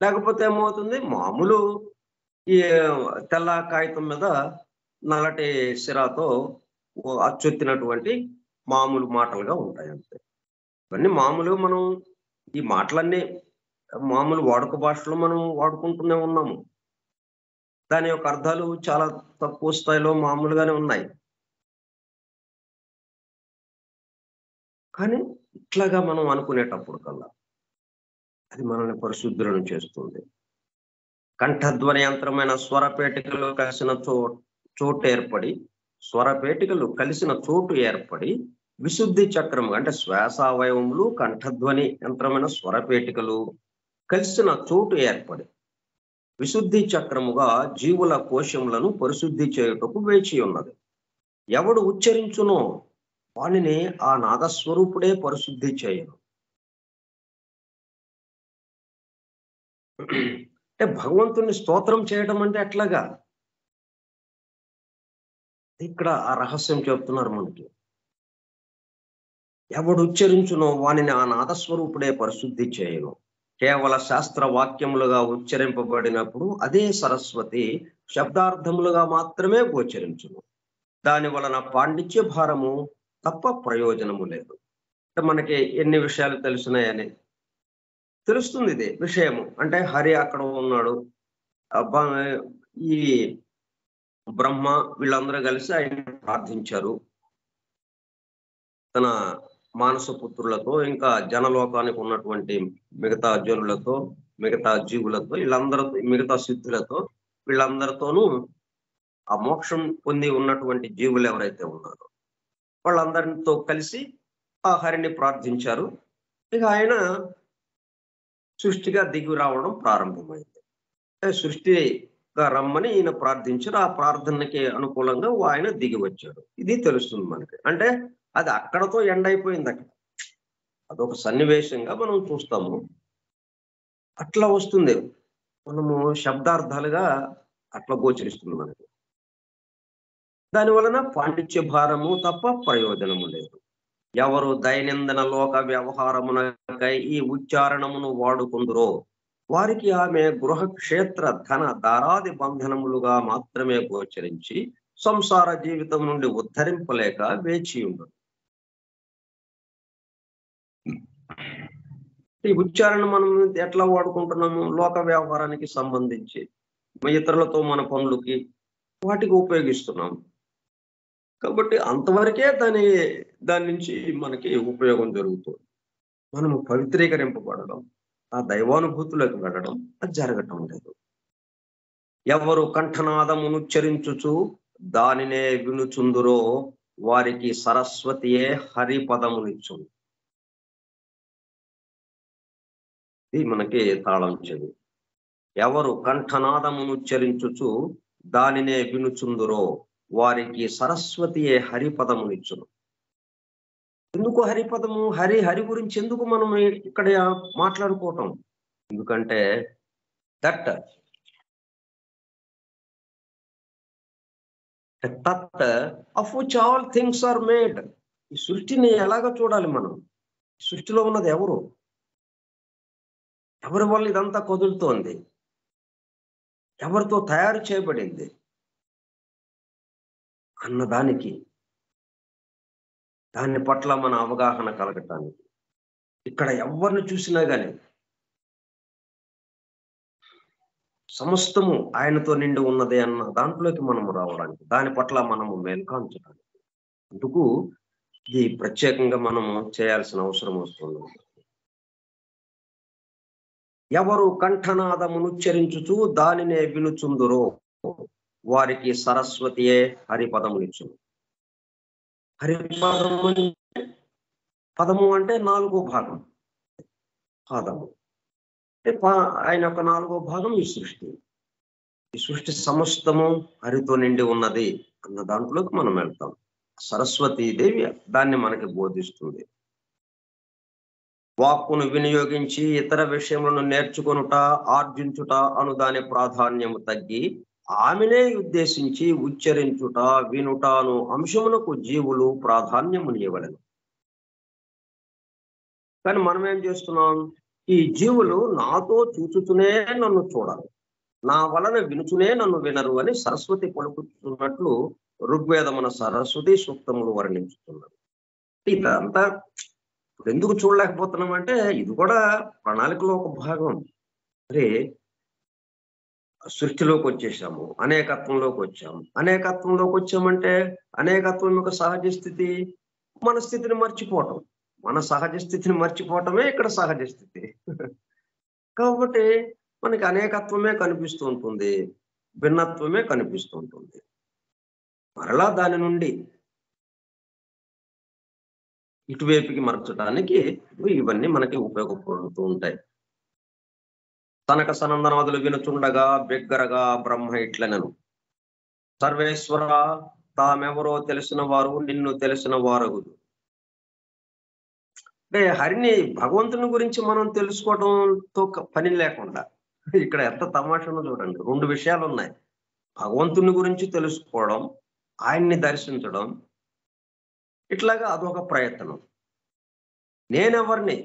లేకపోతే ఏమవుతుంది? మామూలు ఈ తెల్ల కాగితం మీద నల్లటి సిరాతో అచ్చొత్తినటువంటి మామూలు మాటలుగా ఉంటాయి అంతే. ఇవన్నీ మామూలుగా మనం ఈ మాటలన్నీ మామూలు వాడుక భాషలో మనం వాడుకుంటూనే ఉన్నాము. దాని యొక్క అర్థాలు చాలా తక్కువ స్థాయిలో మామూలుగానే ఉన్నాయి. కానీ ఇట్లాగా మనం అనుకునేటప్పుడు కల్లా అది మనల్ని పరిశుద్ధులను చేస్తుంది. కంఠధ్వని యంత్రమైన స్వరపేటికలు కలిసిన చోటు ఏర్పడి విశుద్ధి చక్రము అంటే శ్వాసావయవములు, కంఠధ్వని యంత్రమైన స్వరపేటికలు కలిసిన చోటు ఏర్పడి విశుద్ధి చక్రముగా జీవుల కోశములను పరిశుద్ధి చేయుటకు వేచి ఉన్నది. ఎవడు ఉచ్చరించునో వానిని ఆ నాదస్వరూపుడే పరిశుద్ధి చేయను. అంటే భగవంతుని స్తోత్రం చేయడం అంటే ఎట్లాగా? ఇక్కడ ఆ రహస్యం చెప్తున్నారు మనకి. ఎవడు ఉచ్చరించునో వానిని ఆ నాదస్వరూపుడే పరిశుద్ధి చేయను. కేవల శాస్త్ర వాక్యములుగా ఉచ్చరింపబడినప్పుడు అదే సరస్వతి శబ్దార్థములుగా మాత్రమే గోచరించును. దాని వలన పాండిత్య భారము తప్ప ప్రయోజనము లేదు. అంటే మనకి ఎన్ని విషయాలు తెలిసినాయని తెలుస్తుంది ఇది విషయము. అంటే హరి అక్కడ ఉన్నాడు, ఈ బ్రహ్మ వీళ్ళందరూ కలిసి ఆయన ప్రార్థించారు. తన మానస పుత్రులతో, ఇంకా జనలోకానికి ఉన్నటువంటి మిగతా జనులతో, మిగతా జీవులతో, వీళ్ళందరితో, మిగతా సిద్ధులతో, వీళ్ళందరితోనూ ఆ మోక్షం పొంది ఉన్నటువంటి జీవులు ఎవరైతే ఉన్నారో వాళ్ళందరితో కలిసి ఆ హరిని ప్రార్థించారు. ఇక ఆయన సృష్టిగా దిగి రావడం ప్రారంభమైంది. సృష్టిగా రమ్మని ఈయన ప్రార్థించారు. ఆ ప్రార్థనకి అనుకూలంగా ఆయన దిగి వచ్చాడు. ఇది తెలుస్తుంది మనకి. అంటే అది అక్కడతో ఎండ్ అయిపోయింది. అక్కడ అదొక సన్నివేశంగా మనం చూస్తాము. అట్లా వస్తుంది. మనము శబ్దార్థాలుగా అట్లా గోచరిస్తుంది మనకి. దాని వలన పాండిత్య భారము తప్ప ప్రయోజనము లేదు. ఎవరు దైనందిన లోక వ్యవహారమునకై ఈ ఉచ్చారణమును వాడుకుందురో వారికి ఆమె గృహక్షేత్ర ధన దారాది బంధనములుగా మాత్రమే గోచరించి సంసార జీవితం నుండి ఉద్ధరింపలేక వేచి ఉండదు. ఈ ఉచ్చారణ మనం ఎట్లా వాడుకుంటున్నాము? లోక వ్యవహారానికి సంబంధించి ఇతరులతో మన పనులకి వాటికి ఉపయోగిస్తున్నాం. కాబట్టి అంతవరకే దాని నుంచి మనకి ఉపయోగం జరుగుతుంది. మనము పవిత్రీకరింపబడడం, ఆ దైవానుభూతులకు వెళ్ళడం అది జరగటం లేదు. ఎవరు కంఠనాదమును ఉచ్చరించుచు దానినే వినుచుందురో వారికి సరస్వతియే హరిపదమునిచ్చును. ఇది మనకి తాళం చెవి. ఎవరు కంఠనాదమును ఉచ్చరించుచు దానినే వినుచుందురో వారికి సరస్వతియే హరిపదమునిచ్చును. ఎందుకు హరిపదము? హరి గురించి ఎందుకు మనం ఇక్కడ మాట్లాడుకోవటం? ఎందుకంటే that of which all things are made. ఈ సృష్టిని ఎలాగ చూడాలి మనం? సృష్టిలో ఉన్నది ఎవరు? ఎవరి వల్ల ఇదంతా కదులుతోంది? ఎవరితో తయారు చేయబడింది అన్నదానికి, దాని పట్ల మన అవగాహన కలగటానికి ఇక్కడ ఎవరిని చూసినా గానీ సమస్తము ఆయనతో నిండి ఉన్నదే అన్న దాంట్లోకి మనము రావడానికి, దాని పట్ల మనము మేల్కాంచడానికి, అందుకు ఇది ప్రత్యేకంగా మనము చేయాల్సిన అవసరం వస్తుంది. ఎవరు కంఠనాదమును ఉచ్చరించుచు దానినే వినుచుందురో వారికి సరస్వతియే హరిపదమునిచ్చును. హరిపదము పదము అంటే 4వ భాగం. పాదము ఆయన యొక్క 4వ భాగం ఈ సృష్టి. ఈ సృష్టి సమస్తము హరితో నిండి ఉన్నది అన్న దాంట్లోకి మనం వెళ్తాం. సరస్వతీదేవి దాన్ని మనకి బోధిస్తుంది. వాక్కును వినియోగించి ఇతర విషయములను నేర్చుకొనుట, ఆర్జించుట అను దాని ప్రాధాన్యము తగ్గి ఆమెనే ఉద్దేశించి ఉచ్చరించుట, వినుటను అంశమునకు జీవులు ప్రాధాన్యమునివ్వలేను. కానీ మనం ఏం చేస్తున్నాం? ఈ జీవులు నాతో చూచుతూనే నన్ను చూడాలి, నా వలన వినుచునే నన్ను వినరు అని సరస్వతి పలుకుతున్నట్లు ఋగ్వేదమున సరస్వతి సూక్తములు వర్ణించుతున్నారు. ఇదంతా ఎందుకు చూడలేకపోతున్నాం అంటే ఇది కూడా ప్రణాళికలో ఒక భాగం. మరి సృష్టిలోకి వచ్చేసాము, అనేకత్వంలోకి వచ్చామంటే అనేకత్వం యొక్క సహజ స్థితి మన స్థితిని మర్చిపోవటం. మన సహజ స్థితిని మర్చిపోవటమే ఇక్కడ సహజ స్థితి. కాబట్టి మనకి అనేకత్వమే కనిపిస్తూ ఉంటుంది, భిన్నత్వమే కనిపిస్తూ ఉంటుంది. మరలా దాని నుండి ఇటువైపుకి మరచడానికి ఇవన్నీ మనకి ఉపయోగపడుతూ ఉంటాయి. తనక సనందనాదులు వినుచుండగా బిగ్గరగా బ్రహ్మ ఇట్లనెను, సర్వేశ్వర తామెవరో తెలిసిన వారు నిన్ను తెలిసిన వారగుదు. అంటే హరిని, భగవంతుని గురించి మనం తెలుసుకోవడంతో పని లేకుండా ఇక్కడ ఎంత తమాషానో చూడండి. 2 విషయాలు ఉన్నాయి. భగవంతుని గురించి తెలుసుకోవడం, ఆయన్ని దర్శించడం, ఇట్లాగా అదొక ప్రయత్నం. నేనెవరిని,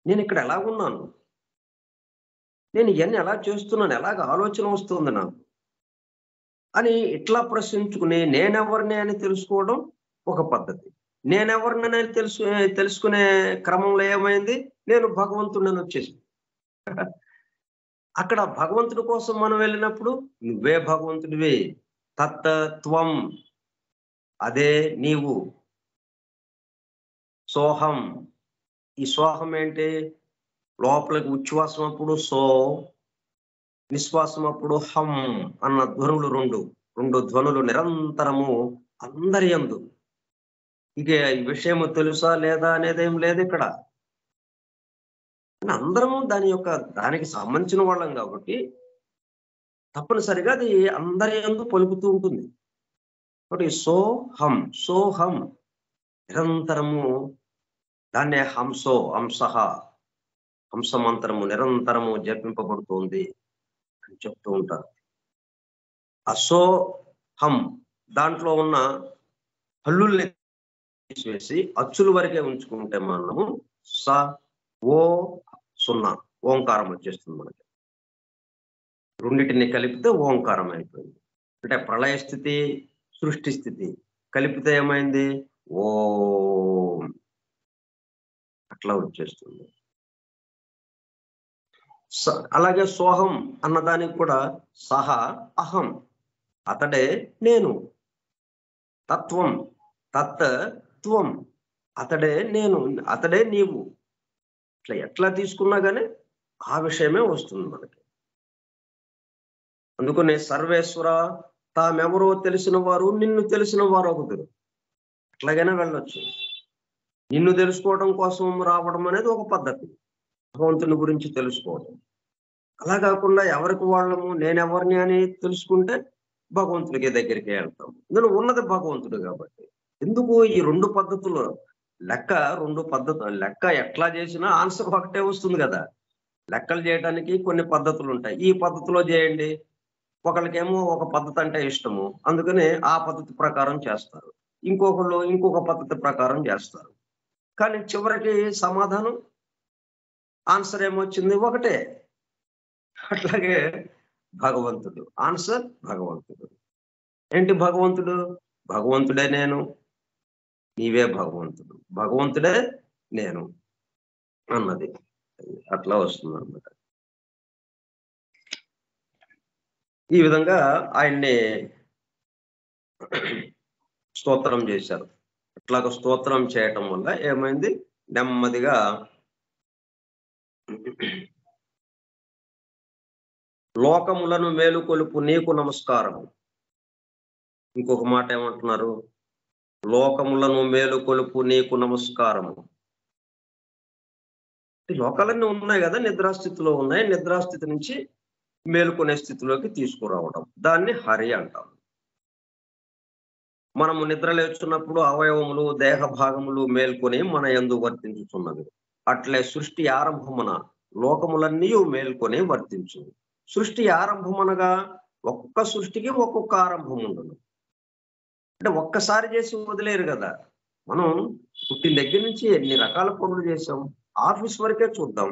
నేను ఇక్కడ ఎలాగున్నాను, నేను ఇవన్నీ ఎలా చేస్తున్నాను, ఎలాగ ఆలోచన వస్తుంది నాకు అని ఇట్లా ప్రశ్నించుకుని నేనెవరిని అని తెలుసుకోవడం ఒక పద్ధతి. నేనెవరిని తెలుసుకునే క్రమంలో ఏమైంది? నేను భగవంతుడిని వచ్చేసి అక్కడ భగవంతుడి కోసం మనం వెళ్ళినప్పుడు నువ్వే భగవంతుడివి, తత్వం అదే నీవు. సోహం, ఈ సోహం ఏంటి? లోపలికి ఉచ్ఛ్వాసం అప్పుడు సో, నిశ్వాసం అప్పుడు హం అన్న ధ్వనులు, రెండు ధ్వనులు నిరంతరము అందరి యందు. ఇక ఈ విషయము తెలుసా లేదా అనేదేం లేదు ఇక్కడ. అందరము దానికి సంబంధించిన వాళ్ళం కాబట్టి తప్పనిసరిగా అది అందరి యందు పలుకుతూ ఉంటుంది. కాబట్టి సోహం నిరంతరము, దాన్నే హంసమంత్రము నిరంతరము జపింపబడుతుంది. అని చెప్తూ ఉంటారు. అసోహం దాంట్లో ఉన్న హల్లుల్ని తీసివేసి అచ్చుల వరకే ఉంచుకుంటే మనము స ఓ 0 ఓంకారం వచ్చేస్తుంది మనకి. రెండింటిని కలిపితే ఓంకారం అయిపోయింది. అంటే ప్రళయ స్థితి, సృష్టి స్థితి కలిపితే ఏమైంది? ఓం అట్లా వచ్చేస్తుంది. అలాగే సోహం అన్నదానికి కూడా సహ అహం, అతడే నేను. తత్వం తత్ త్వం, అతడే నేను, అతడే నీవు. ఇట్లా ఎట్లా తీసుకున్నా గానీ ఆ విషయమే వస్తుంది మనకి. అందుకనే సర్వేశ్వర తామెవరో తెలిసిన వారు, నిన్ను తెలిసిన వారు ఒకరు. అట్లాగైనా వెళ్ళొచ్చు. నిన్ను తెలుసుకోవడం కోసం రావడం అనేది ఒక పద్ధతి, భగవంతుని గురించి తెలుసుకోవడం. అలా కాకుండా ఎవరికి వాళ్ళము నేనెవరిని అని తెలుసుకుంటే భగవంతుడికి దగ్గరికి వెళ్తాం. ఇందులో ఉన్నది భగవంతుడు కాబట్టి. ఎందుకు ఈ 2 పద్ధతులు? లెక్క 2 పద్ధతులు. లెక్క ఎట్లా చేసినా ఆన్సర్ ఒకటే వస్తుంది కదా. లెక్కలు చేయడానికి కొన్ని పద్ధతులు ఉంటాయి. ఈ పద్ధతిలో చేయండి. ఒకళ్ళకేమో ఒక పద్ధతి అంటే ఇష్టము, అందుకని ఆ పద్ధతి ప్రకారం చేస్తారు. ఇంకొకళ్ళు ఇంకొక పద్ధతి ప్రకారం చేస్తారు. కానీ చివరికి సమాధానం ఆన్సర్ ఏమొచ్చింది? ఒకటే. అట్లాగే భగవంతుడు ఆన్సర్ భగవంతుడు. ఏంటి భగవంతుడు? భగవంతుడే నేను, నీవే భగవంతుడు, భగవంతుడే నేను అన్నది అట్లా వస్తుంది అన్నమాట. ఈ విధంగా ఆయన్ని స్తోత్రం చేశారు. అట్లాగ స్తోత్రం చేయటం వల్ల ఏమైంది? నెమ్మదిగా లోకములను మేలుకొలుపు నీకు నమస్కారము. ఇంకొక మాట ఏమంటున్నారు? లోకములను మేలుకొలుపు నీకు నమస్కారము. ఈ లోకాలన్నీ ఉన్నాయి కదా, నిద్రాస్థితిలో ఉన్నాయి. నిద్రాస్థితి నుంచి మేలుకొనే స్థితిలోకి తీసుకురావడం, దాన్ని హరి అంటాం. మనము నిద్ర లేచున్నప్పుడు అవయవములు, దేహ భాగములు మేల్కొని మన యందు వర్తించుతున్నవి. అట్లే సృష్టి ఆరంభమున లోకములన్నీ మేల్కొని వర్తించు. సృష్టి ఆరంభమనగా ఒక్కొక్క సృష్టికి ఒక్కొక్క ఆరంభం ఉండదు. అంటే ఒక్కసారి చేసి వదిలేరు కదా. మనం పుట్టిన దగ్గర నుంచి ఎన్ని రకాల పనులు చేసాం. ఆఫీస్ వరకే చూద్దాం.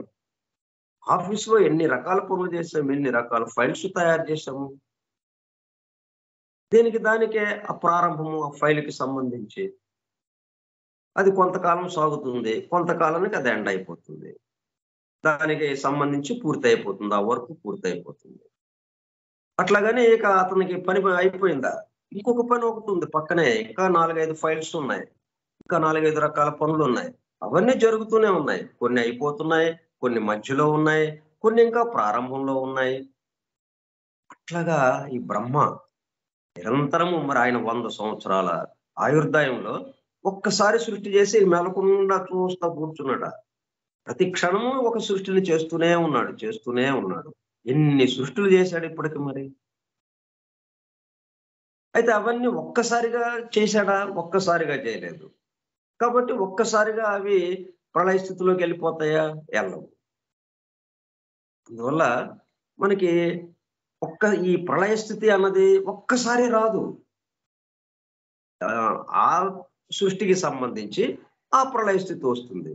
ఆఫీస్ లో ఎన్ని రకాల పనులు చేసాం, ఎన్ని రకాల ఫైల్స్ తయారు చేసాము. దేనికి దానికే ఆ ప్రారంభము, ఆ ఫైల్కి సంబంధించి అది కొంతకాలం సాగుతుంది, కొంతకాలానికి అది ఎండ్ అయిపోతుంది. దానికి సంబంధించి పూర్తి అయిపోతుంది, ఆ వర్క్ పూర్తి అయిపోతుంది. అట్లాగని ఇక అతనికి పని అయిపోయిందా? ఇంకొక పని ఒకటి ఉంది పక్కనే. ఇంకా 4-5 ఫైల్స్ ఉన్నాయి, ఇంకా 4-5 రకాల పనులు ఉన్నాయి. అవన్నీ జరుగుతూనే ఉన్నాయి. కొన్ని అయిపోతున్నాయి, కొన్ని మధ్యలో ఉన్నాయి, కొన్ని ఇంకా ప్రారంభంలో ఉన్నాయి. అట్లాగా ఈ బ్రహ్మ నిరంతరము మరి ఆయన 100 సంవత్సరాల ఆయుర్దాయంలో ఒక్కసారి సృష్టి చేసి మెలకుండా చూస్తా కూర్చున్నాడ. ప్రతి క్షణము ఒక సృష్టిని చేస్తూనే ఉన్నాడు, చేస్తూనే ఉన్నాడు. ఎన్ని సృష్టిలు చేశాడు ఇప్పటికి మరి. అయితే అవన్నీ ఒక్కసారిగా చేశాడా? ఒక్కసారిగా చేయలేదు. కాబట్టి ఒక్కసారిగా అవి ప్రళయ స్థితిలోకి వెళ్ళిపోతాయా? వెళ్ళవు. అందువల్ల మనకి ఈ ప్రళయ స్థితి అన్నది ఒక్కసారి రాదు. ఆ సృష్టికి సంబంధించి ఆ ప్రళయ స్థితి వస్తుంది.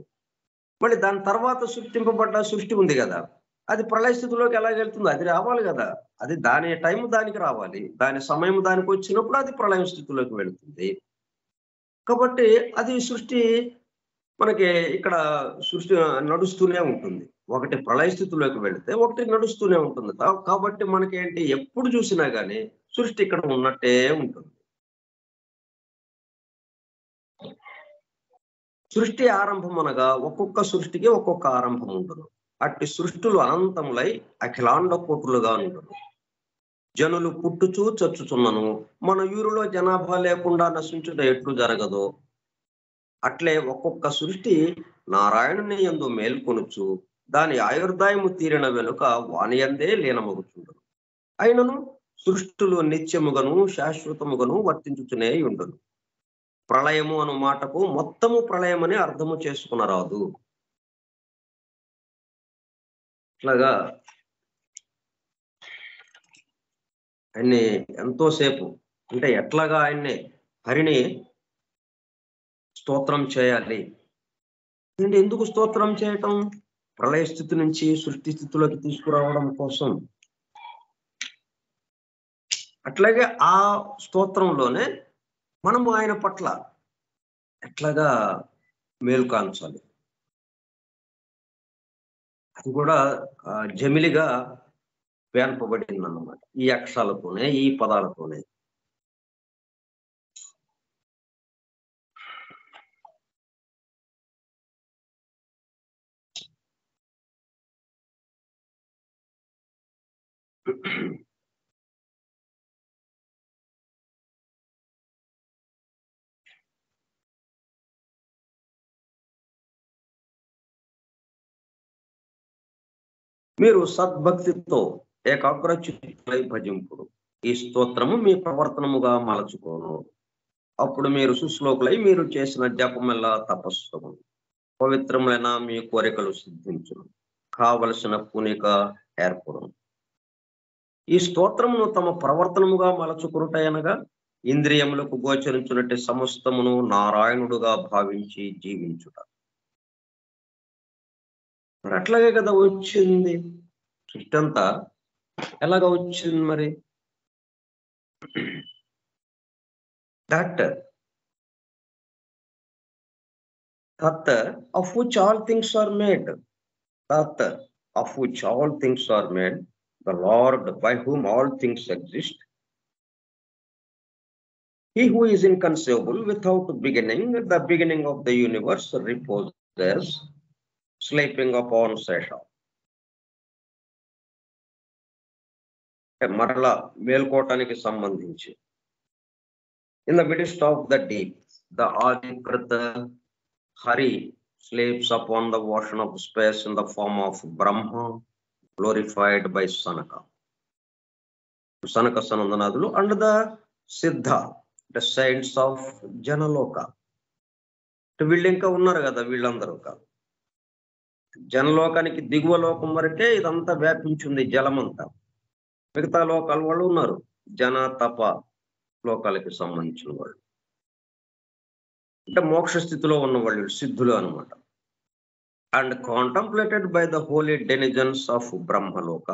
మళ్ళీ దాని తర్వాత సృష్టింపబడ్డ సృష్టి ఉంది కదా, అది ప్రళయ స్థితిలోకి ఎలాగెళ్తుంది? అది రావాలి కదా. అది దాని టైం దానికి రావాలి, దాని సమయం దానికి వచ్చినప్పుడు అది ప్రళయ స్థితిలోకి వెళుతుంది. కాబట్టి అది సృష్టి మనకి ఇక్కడ సృష్టి నడుస్తూనే ఉంటుంది. ఒకటి ప్రళయ స్థితిలోకి వెళితే ఒకటి నడుస్తూనే ఉంటుంది. కాబట్టి మనకేంటి, ఎప్పుడు చూసినా గానీ సృష్టి ఇక్కడ ఉన్నట్టే ఉంటుంది. సృష్టి ఆరంభం అనగా ఒక్కొక్క సృష్టికి ఒక్కొక్క ఆరంభం ఉంటుంది. అట్టి సృష్టులు అనంతములై అఖిలాండ కోటులుగా ఉంటుంది. జనులు పుట్టుచూ చచ్చుచున్నను మన ఊరిలో జనాభా లేకుండా నశించుట ఎట్లు జరగదో అట్లే ఒక్కొక్క సృష్టి నారాయణుని యందు మేల్కొనుచు దాని ఆయుర్దాయము తీరిన వెనుక వాని యందే లీనమగుచుండును. అయినను సృష్టులు నిత్యముగను శాశ్వతముగను వర్తించుచునే ఉండును. ప్రళయము అను మాటకు మొత్తము ప్రళయమని అర్థము చేసుకునరాదు. ఇట్లాగా ఆయన్ని ఎంతోసేపు అంటే ఎట్లాగా ఆయన్ని హరిని స్తోత్రం చేయాలి. ఎందుకు స్తోత్రం చేయటం? ప్రళయ స్థితి నుంచి సృష్టి స్థితిలోకి తీసుకురావడం కోసం. అట్లాగే ఆ స్తోత్రంలోనే మనము ఆయన పట్ల ఎట్లాగా మేలు కాంచాలి, అది కూడా జమిలిగా పేర్పబడింది అన్నమాట. ఈ అక్షరాలతోనే, ఈ పదాలతోనే. మీరు సద్భక్తితో ఏకాగ్ర చిత్తులై భజింపుడు ఈ స్తోత్రము మీ ప్రవర్తనముగా మలచుకోను. అప్పుడు మీరు సుశ్లోకులై మీరు చేసిన జపమెల్లా తపస్సుము పవిత్రములైన మీ కోరికలు సిద్ధించును, కావలసిన పునిక ఏర్పడును. ఈ స్తోత్రమును తమ ప్రవర్తనముగా మలచుకునుటయనగా ఇంద్రియములకు గోచరించునట్టు సమస్తమును నారాయణుడుగా భావించి జీవించుట. మరి అట్లాగే కదా వచ్చింది సృష్టి అంతా. ఎలాగ వచ్చింది మరి? That of which all things are made, that of which all things are made, the Lord by whom all things exist, he who is inconceivable without beginning, the beginning of the universe reposes sleeping upon Sesha. మరలా మేల్కోటానికి సంబంధించి in the midst of the deep, the Adikrita Hari sleeps upon the ocean of space in the form of Brahma, glorified by Sanaka. Sanaka Sanandanaduలు and the Siddha, the saints of Janaloka. వీళ్ళు ఇంకా ఉన్నారు కదా, వీళ్ళందరూ జనలోకానికి దిగువ లోకం వరకే ఇదంతా వ్యాపించింది జలమంతా. మిగతా లోకాల వాళ్ళు ఉన్నారు, జన తప లోకాలకి సంబంధించిన వాళ్ళు, అంటే మోక్ష స్థితిలో ఉన్న వాళ్ళు, సిద్ధులు అనమాట. And contemplated by the holy denizens of Brahmaloka,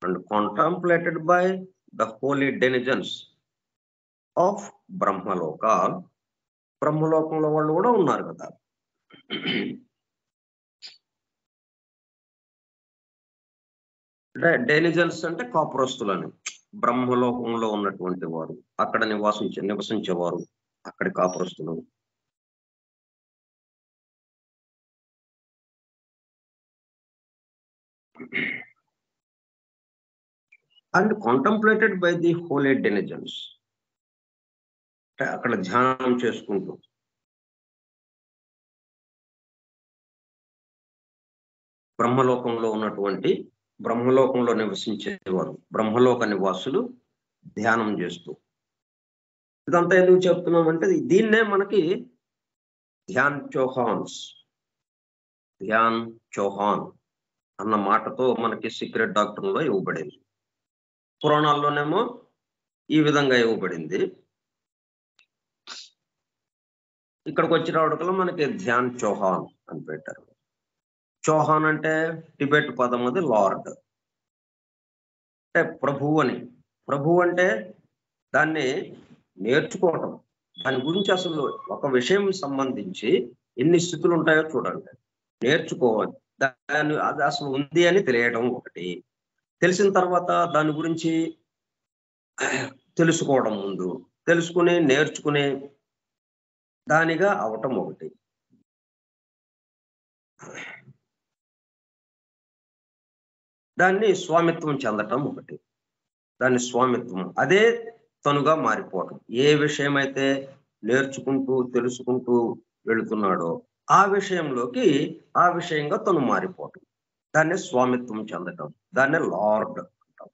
and contemplated by the holy denizens of Brahmaloka. బ్రహ్మలోకంలో వాళ్ళు కూడా ఉన్నారు కదా. అంటే డెనిజన్స్ అంటే కాపురస్తులని, బ్రహ్మలోకంలో ఉన్నటువంటి వారు, అక్కడ నివసించేవారు, అక్కడి కాపురస్తులు. And contemplated by the Holi denizens, అంటే అక్కడ ధ్యానం చేసుకుంటూ బ్రహ్మలోకంలో ఉన్నటువంటి, బ్రహ్మలోకంలో నివసించేవారు, బ్రహ్మలోక నివాసులు ధ్యానం చేస్తూ. ఇదంతా ఎందుకు చెప్తున్నామంటే దీన్నే మనకి ధ్యాన్ చౌహాన్ అన్న మాటతో మనకి సీక్రెట్ డాక్టర్లో ఇవ్వబడింది. పురాణాల్లోనేమో ఈ విధంగా ఇవ్వబడింది. ఇక్కడికి వచ్చినప్పటికల్లా మనకి ధ్యాన్ చౌహాన్ అని పెట్టారు. చౌహాన్ అంటే టిబెట్ పదం, అది లార్డ్ అంటే ప్రభువు అని. ప్రభువు అంటే దాన్ని నేర్చుకోవటం, దాని గురించి అసలు ఒక విషయం సంబంధించి ఎన్ని స్థితులు ఉంటాయో చూడండి, నేర్చుకోవాలి. దాన్ని అది అసలు ఉంది అని తెలియడం ఒకటి, తెలిసిన తర్వాత దాని గురించి తెలుసుకోవడం, ముందు తెలుసుకుని నేర్చుకునే దానిగా అవటం ఒకటి. దాన్ని స్వామిత్వం చెందటం ఒకటి. దాన్ని స్వామిత్వం, అదే తనుగా మారిపోవటం. ఏ విషయం అయితే నేర్చుకుంటూ తెలుసుకుంటూ వెళుతున్నాడో ఆ విషయంలోకి, ఆ విషయంగా తను మారిపోవటం, దాన్ని స్వామిత్వం చెందటం, దాన్ని లార్డ్ అంటాం.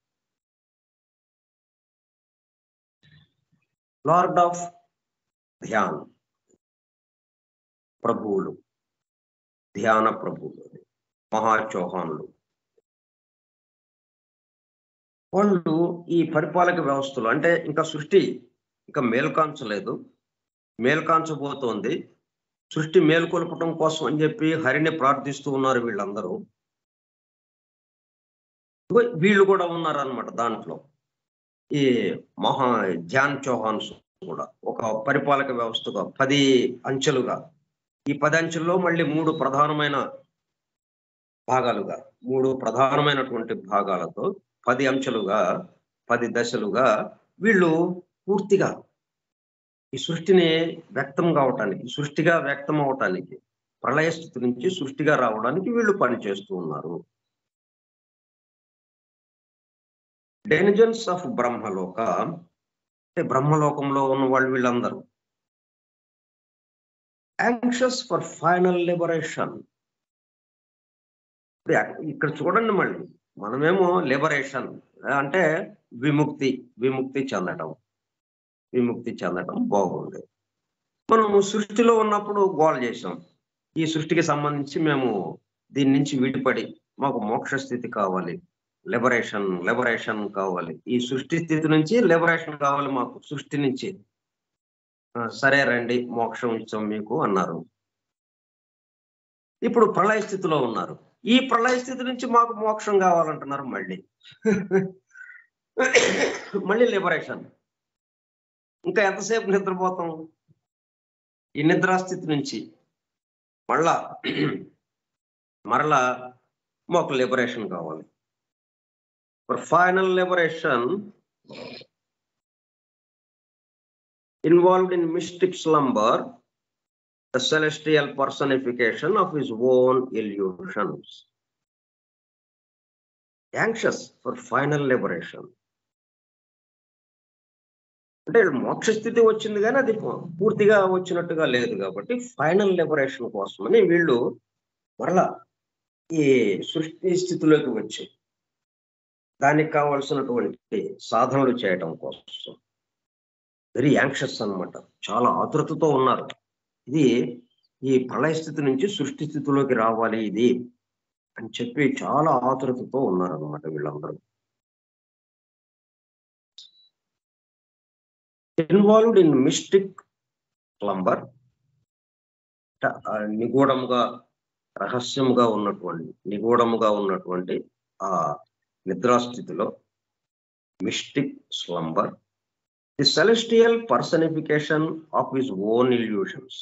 లార్డ్ ఆఫ్ ధ్యాన్, ప్రభువులు, ధ్యాన ప్రభువులు, మహాచౌహానులు. వాళ్ళు ఈ పరిపాలక వ్యవస్థలు అంటే ఇంకా సృష్టి ఇంకా మేల్కాంచలేదు, మేల్కాంచబోతోంది. సృష్టి మేల్కొల్పటం కోసం అని చెప్పి హరిని ప్రార్థిస్తూ ఉన్నారు వీళ్ళందరూ. వీళ్ళు కూడా ఉన్నారనమాట దాంట్లో. ఈ జాన్ చౌహాన్స్ కూడా ఒక పరిపాలక వ్యవస్థగా 10 అంచెలుగా, ఈ 10 అంచెల్లో మళ్ళీ 3 ప్రధానమైన భాగాలుగా, 3 ప్రధానమైనటువంటి భాగాలతో 10 అంచెలుగా, 10 దశలుగా వీళ్ళు పూర్తిగా ఈ సృష్టిని వ్యక్తం కావటానికి, సృష్టిగా వ్యక్తం అవటానికి, ప్రళయ స్థితి నుంచి సృష్టిగా రావడానికి వీళ్ళు పనిచేస్తూ ఉన్నారు. డెనిజన్స్ ఆఫ్ బ్రహ్మలోక అంటే బ్రహ్మలోకంలో ఉన్న వాళ్ళు వీళ్ళందరూ యాంగ్షియస్ ఫర్ ఫైనల్ లిబరేషన్. ఇక్కడ చూడండి, మళ్ళీ మనమేమో లిబరేషన్ అంటే విముక్తి చెందటం, విముక్తి చెందటం బాగుంది. మనము సృష్టిలో ఉన్నప్పుడు గోల్ చేసాం, ఈ సృష్టికి సంబంధించి మేము దీని నుంచి విడిపడి మాకు మోక్ష స్థితి కావాలి, లిబరేషన్ కావాలి, ఈ సృష్టి స్థితి నుంచి లిబరేషన్ కావాలి మాకు, సృష్టి నుంచి. సరే రండి మోక్షం ఇచ్చాం మీకు అన్నారు. ఇప్పుడు ప్రళయ స్థితిలో ఉన్నారు, ఈ ప్రళయ స్థితి నుంచి మాకు మోక్షం కావాలంటున్నారు మళ్ళీ. మళ్ళీ లిబరేషన్. ఇంకా ఎంతసేపు నిద్రపోతాం? ఈ నిద్రాస్థితి నుంచి మరలా మాకు లిబరేషన్ కావాలి. For final liberation involved in mystic slumber, the celestial personification of his own illusions. Anxious for final liberation. అంటే మోక్ష స్థితి వచ్చింది కానీ అది పూర్తిగా వచ్చినట్టుగా లేదు కాబట్టి ఫైనల్ లిబరేషన్ కోసమని వీళ్ళు మరలా ఈ సృష్టి స్థితిలోకి వచ్చి దానికి కావాల్సినటువంటి సాధనలు చేయటం కోసం వెరీ యాంగ్షియస్ అన్నమాట, చాలా ఆతృతతో ఉన్నారు. ఇది ఈ ప్రళయ స్థితి నుంచి సృష్టి స్థితిలోకి రావాలి ఇది అని చెప్పి చాలా ఆతృతతో ఉన్నారన్నమాట వీళ్ళందరూ. ఇన్వాల్వ్డ్ ఇన్ మిస్టిక్ స్లంబర్, నిగూఢముగా రహస్యముగా ఉన్నటువంటి ఆ నిద్రాస్థితిలో, mystic slumber, the celestial personification of his own illusions.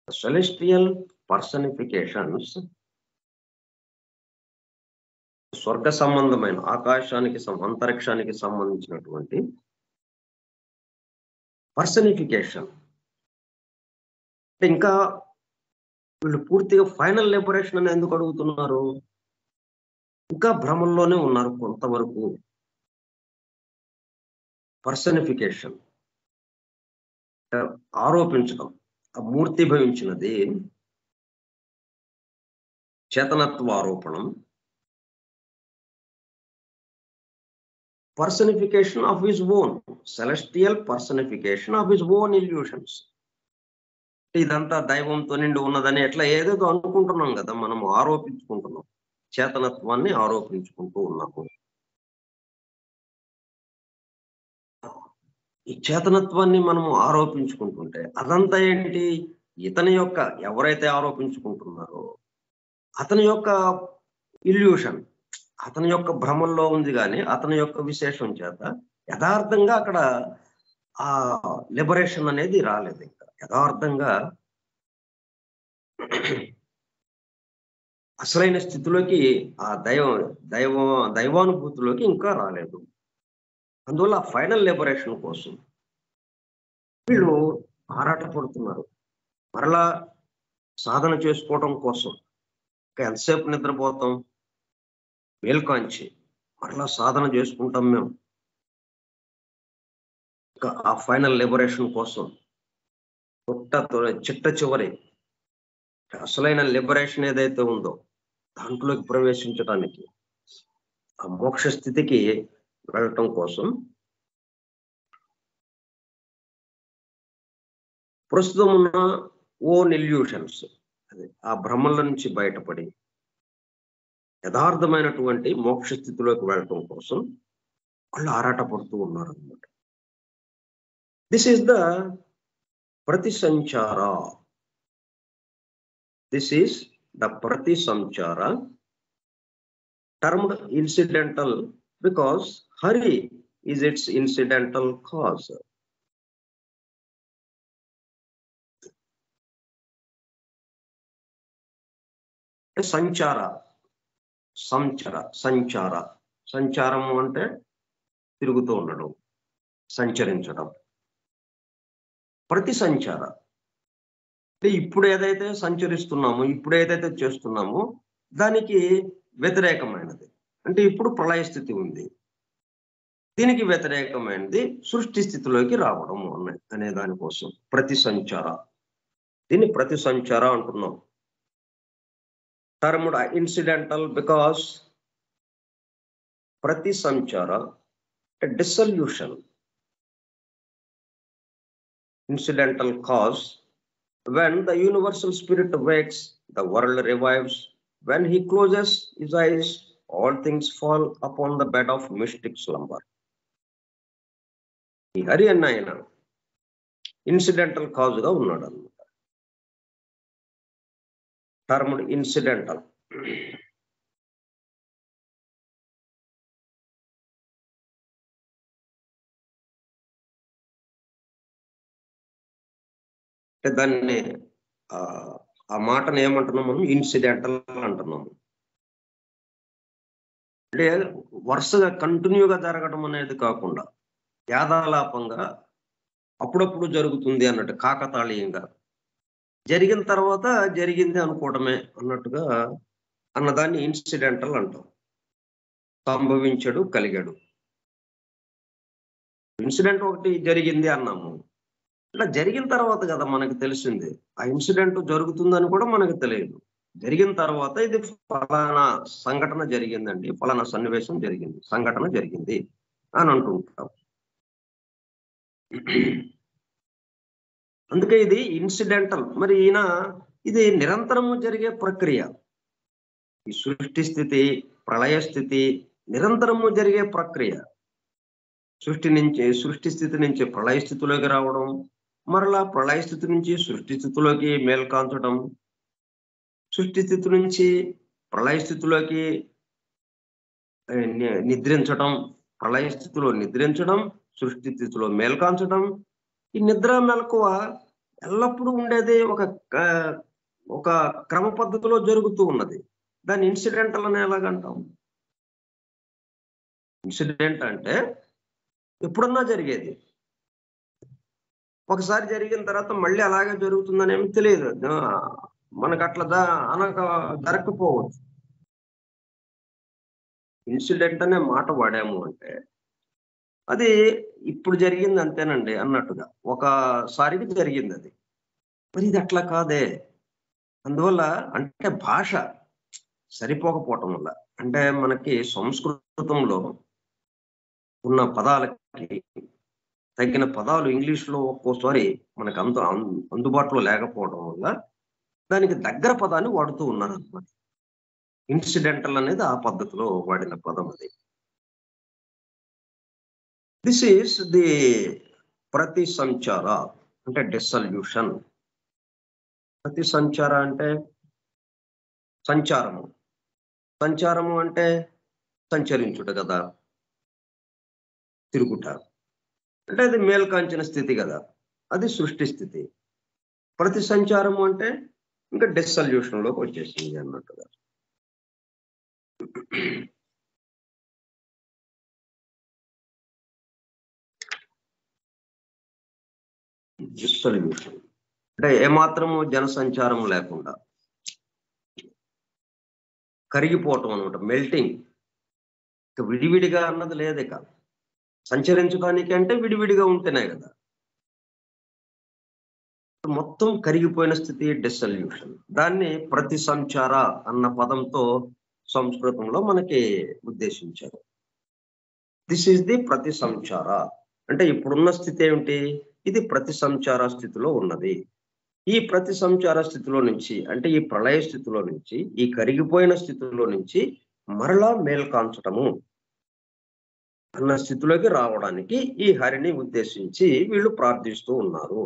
Celestial personifications స్వర్గ సంబంధమైన ఆకాశానికి అంతరిక్షానికి సంబంధించినటువంటి పర్సనిఫికేషన్. ఇంకా వీళ్ళు పూర్తిగా ఫైనల్ లిబరేషన్ అని ఎందుకు అడుగుతున్నారు? ఇంకా భ్రమంలోనే ఉన్నారు కొంతవరకు. పర్సనిఫికేషన్ ఆరోపించడం, ఆ మూర్తి భవించినది చేతనత్వ ఆరోపణం. Personification of his own, celestial personification of his own illusions. ఇదంతా దైవంతో నిండి ఉన్నదని ఎట్లా ఏదేదో అనుకుంటున్నాం కదా, మనం ఆరోపించుకుంటున్నాం, చేతనత్వాన్ని ఆరోపించుకుంటూ ఉన్నాము. ఈ చేతనత్వాన్ని మనము ఆరోపించుకుంటుంటే అదంతా ఏంటి? ఇతని యొక్క, ఎవరైతే ఆరోపించుకుంటున్నారో అతని యొక్క ఇల్యూషన్, అతని యొక్క భ్రమంలో ఉంది కానీ అతని యొక్క విశేషం చేత యథార్థంగా అక్కడ ఆ లిబరేషన్ అనేది రాలేదు. ఇంకా యథార్థంగా అసలైన స్థితిలోకి, ఆ దైవానుభూతిలోకి ఇంకా రాలేదు. అందువల్ల ఫైనల్ లిబరేషన్ కోసం వీళ్ళు ఆరాటపడుతున్నారు. మరలా సాధన చేసుకోవడం కోసం ఇంకా ఎంతసేపు నిద్రపోతాం? మేల్కాంచి మరలా సాధన చేసుకుంటాం మేము. ఇంకా ఆ ఫైనల్ లిబరేషన్ కోసం చిట్ట చివరి అసలైన లిబరేషన్ ఏదైతే ఉందో దాంట్లోకి ప్రవేశించడానికి, ఆ మోక్ష స్థితికి వెళ్ళటం కోసం ప్రస్తుతం ఉన్న ఓన్ ఇల్యూషన్స్, ఆ భ్రమల నుంచి బయటపడి యథార్థమైనటువంటి మోక్ష స్థితిలోకి వెళ్ళటం కోసం వాళ్ళు ఆరాటపడుతూ ఉన్నారు అన్నమాట. This is the pratisanchara. This is the pratisanchara, termed incidental because hurry is its incidental cause. సంచార సంచారము అంటే తిరుగుతూ ఉండడం, సంచరించడం. ప్రతి సంచార అంటే ఇప్పుడు ఏదైతే సంచరిస్తున్నామో, ఇప్పుడు ఏదైతే చేస్తున్నామో దానికి వ్యతిరేకమైనది. అంటే ఇప్పుడు ప్రళయ స్థితి ఉంది, దీనికి వ్యతిరేకమైనది సృష్టి స్థితిలోకి రావడం అనే దానికోసం ప్రతి సంచార. దీన్ని ప్రతి సంచార అంటున్నాం. termed incidental because ప్రతి సంచార dissolution, incidental cause. When the universal spirit wakes, the world revives. When he closes his eyes, all things fall upon the bed of mystic slumber. ఈ హరి అన్న ఆయన ఇన్సిడెంటల్ కాజ్ గా ఉన్నాడు అన్నమాట. Termed incidental. అంటే దాన్ని ఆ మాటను ఏమంటున్నాం మనం? ఇన్సిడెంటల్ అంటున్నాము. అంటే వరుసగా కంటిన్యూగా జరగడం అనేది కాకుండా యాదాలాపంగా అప్పుడప్పుడు జరుగుతుంది అన్నట్టు, కాకతాళీయంగా జరిగిన తర్వాత జరిగింది అనుకోవడమే అన్నట్టుగా అన్నదాన్ని ఇన్సిడెంటల్ అంటాం. సంభవించడు, కలిగాడు. ఇన్సిడెంట్ ఒకటి జరిగింది అన్నాము, ఇలా జరిగిన తర్వాత కదా మనకు తెలిసింది. ఆ ఇన్సిడెంట్ జరుగుతుందని కూడా మనకు తెలియదు. జరిగిన తర్వాత ఇది ఫలానా సంఘటన జరిగిందండి, ఫలానా సన్నివేశం జరిగింది, సంఘటన జరిగింది అని అంటుంటాం. అందుకే ఇది ఇన్సిడెంటల్. మరి ఈయన ఇది నిరంతరము జరిగే ప్రక్రియ. ఈ సృష్టి స్థితి, ప్రళయ స్థితి నిరంతరము జరిగే ప్రక్రియ. సృష్టి స్థితి నుంచి ప్రళయ స్థితిలోకి రావడం, మరలా ప్రళయ స్థితి నుంచి సృష్టి స్థితిలోకి మేల్కాంచడం, సృష్టి స్థితి నుంచి ప్రళయ స్థితిలోకి నిద్రించడం, ప్రళయ స్థితిలో నిద్రించడం, సృష్టి స్థితిలో మేల్కాంచడం. ఈ నిద్ర మెలకువ ఎల్లప్పుడూ ఉండేది ఒక క్రమ పద్ధతిలో జరుగుతూ ఉన్నది. దాన్ని ఇన్సిడెంటల్ అని ఎలాగంటాం? ఇన్సిడెంట్ అంటే ఎప్పుడన్నా జరిగేది, ఒకసారి జరిగిన తర్వాత మళ్ళీ అలాగే జరుగుతుందనేమి తెలియదు మనకు. అట్లా అనక జరగకపోవచ్చు. ఇన్సిడెంట్ అనే మాట వాడాము అంటే అది ఇప్పుడు జరిగింది అంతేనండి అన్నట్టుగా, ఒకసారికి జరిగింది అది. మరి ఇది అట్లా కాదే. అందువల్ల అంటే భాష సరిపోకపోవటం వల్ల, అంటే మనకి సంస్కృతంలో ఉన్న పదాలకి తగిన పదాలు ఇంగ్లీష్లో ఒక్కోసారి మనకు అందుబాటులో లేకపోవడం వల్ల దానికి దగ్గర పదాన్ని వాడుతూ ఉన్నారు అన్నమాట. ఇన్సిడెంటల్ అనేది ఆ పద్ధతిలో వాడిన పదం అది. దిస్ ఈస్ ది ప్రతి సంచార అంటే డిసల్యూషన్. ప్రతి సంచార అంటే సంచారము. సంచారము అంటే సంచరించుట కదా, తిరుగుట. అంటే అది మేల్కాంచిన స్థితి కదా, అది సృష్టి స్థితి. ప్రతి సంచారము అంటే ఇంకా డిసల్యూషన్ లోకి వచ్చేసింది అన్నట్టుగా. డిసల్యూషన్ అంటే ఏమాత్రము జనసంచారం లేకుండా కరిగిపోవటం అనమాట, మెల్టింగ్. విడివిడిగా అన్నది లేదే కాదు. సంచరించడానికి అంటే విడివిడిగా ఉంటేనే కదా. మొత్తం కరిగిపోయిన స్థితి డిసల్యూషన్. దాన్ని ప్రతి సంచార అన్న పదంతో సంస్కృతంలో మనకి ఉద్దేశించారు. దిస్ ఈస్ ది ప్రతి సంచార. అంటే ఇప్పుడున్న స్థితి ఏమిటి? ఇది ప్రతి సంచార స్థితిలో ఉన్నది. ఈ ప్రతి సంచార స్థితిలో నుంచి, అంటే ఈ ప్రళయ స్థితిలో నుంచి, ఈ కరిగిపోయిన స్థితిలో నుంచి మరలా మేల్కాంచటము అన్న స్థితిలోకి రావడానికి ఈ హరిని ఉద్దేశించి వీళ్ళు ప్రార్థిస్తూ ఉన్నారు.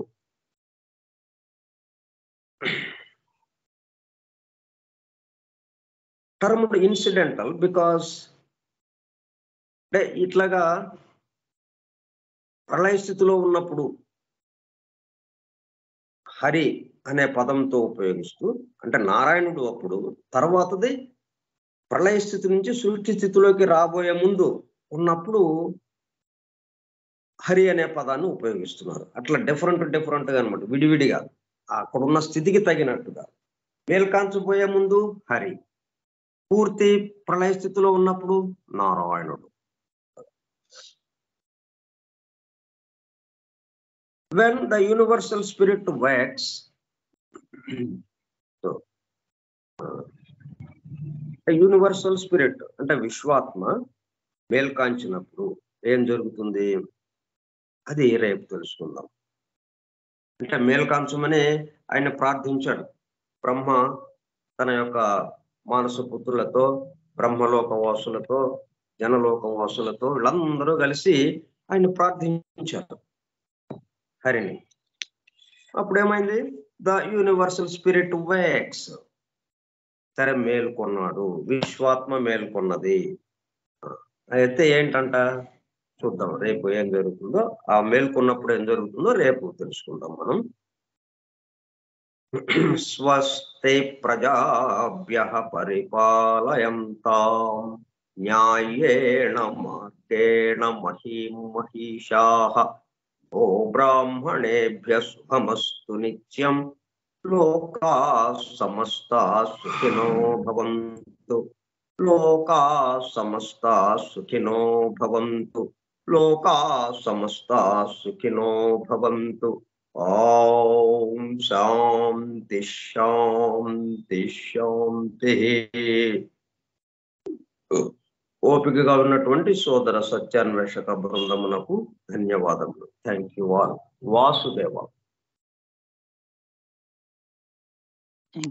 టర్మ్ ఇన్సిడెంటల్ బికాస్ అంటే ఇట్లాగా ప్రళయ స్థితిలో ఉన్నప్పుడు హరి అనే పదంతో ఉపయోగిస్తూ, అంటే నారాయణుడు అప్పుడు, తర్వాతది ప్రళయ స్థితి నుంచి సృష్టి స్థితిలోకి రాబోయే ముందు ఉన్నప్పుడు హరి అనే పదాన్ని ఉపయోగిస్తున్నారు. అట్లా డిఫరెంట్గా అనమాట, విడివిడిగా అక్కడున్న స్థితికి తగినట్టుగా. మేల్కాంచబోయే ముందు హరి, పూర్తి ప్రళయ స్థితిలో ఉన్నప్పుడు నారాయణుడు. When the universal spirit works, so universal spirit అంటే విశ్వాత్మ మేల్కాంచినప్పుడు ఏం జరుగుతుంది అది రేపు తెలుసుకుందాం. అంటే మేల్కాంచమని ఆయన ప్రార్థించాడు. బ్రహ్మ తన యొక్క మానస పుత్రులతో, బ్రహ్మలోక వాసులతో, జనలోక వాసులతో వీళ్ళందరూ కలిసి ఆయన ప్రార్థించారు హరిని. అప్పుడేమైంది? The universal spirit wakes. సరే, మేల్కొన్నాడు, విశ్వాత్మ మేల్కొన్నది. అయితే ఏంటంట చూద్దాం, రేపు ఏం జరుగుతుందో, ఆ మేల్కొన్నప్పుడు ఏం జరుగుతుందో రేపు తెలుసుకుందాం మనం. స్వస్తి ప్రజాభ్యః పరిపాలయంతాం న్యాయేణ మార్గేణ మహీం మహిషాః ఓ బ్రాహ్మణేభ్యః శుభమస్తు నిత్యం లోకాః సమస్తాః సుఖినో భవంతు లోకాః సమస్తాః సుఖినో భవంతు లోకాః సమస్తాః సుఖినో భవంతు. ఓం శాంతి శాంతి శాంతి. ఓపికగా ఉన్నటువంటి సోదర సత్యాన్వేషక బృందమునకు ధన్యవాదములు. Thank you all. వాసుదేవ.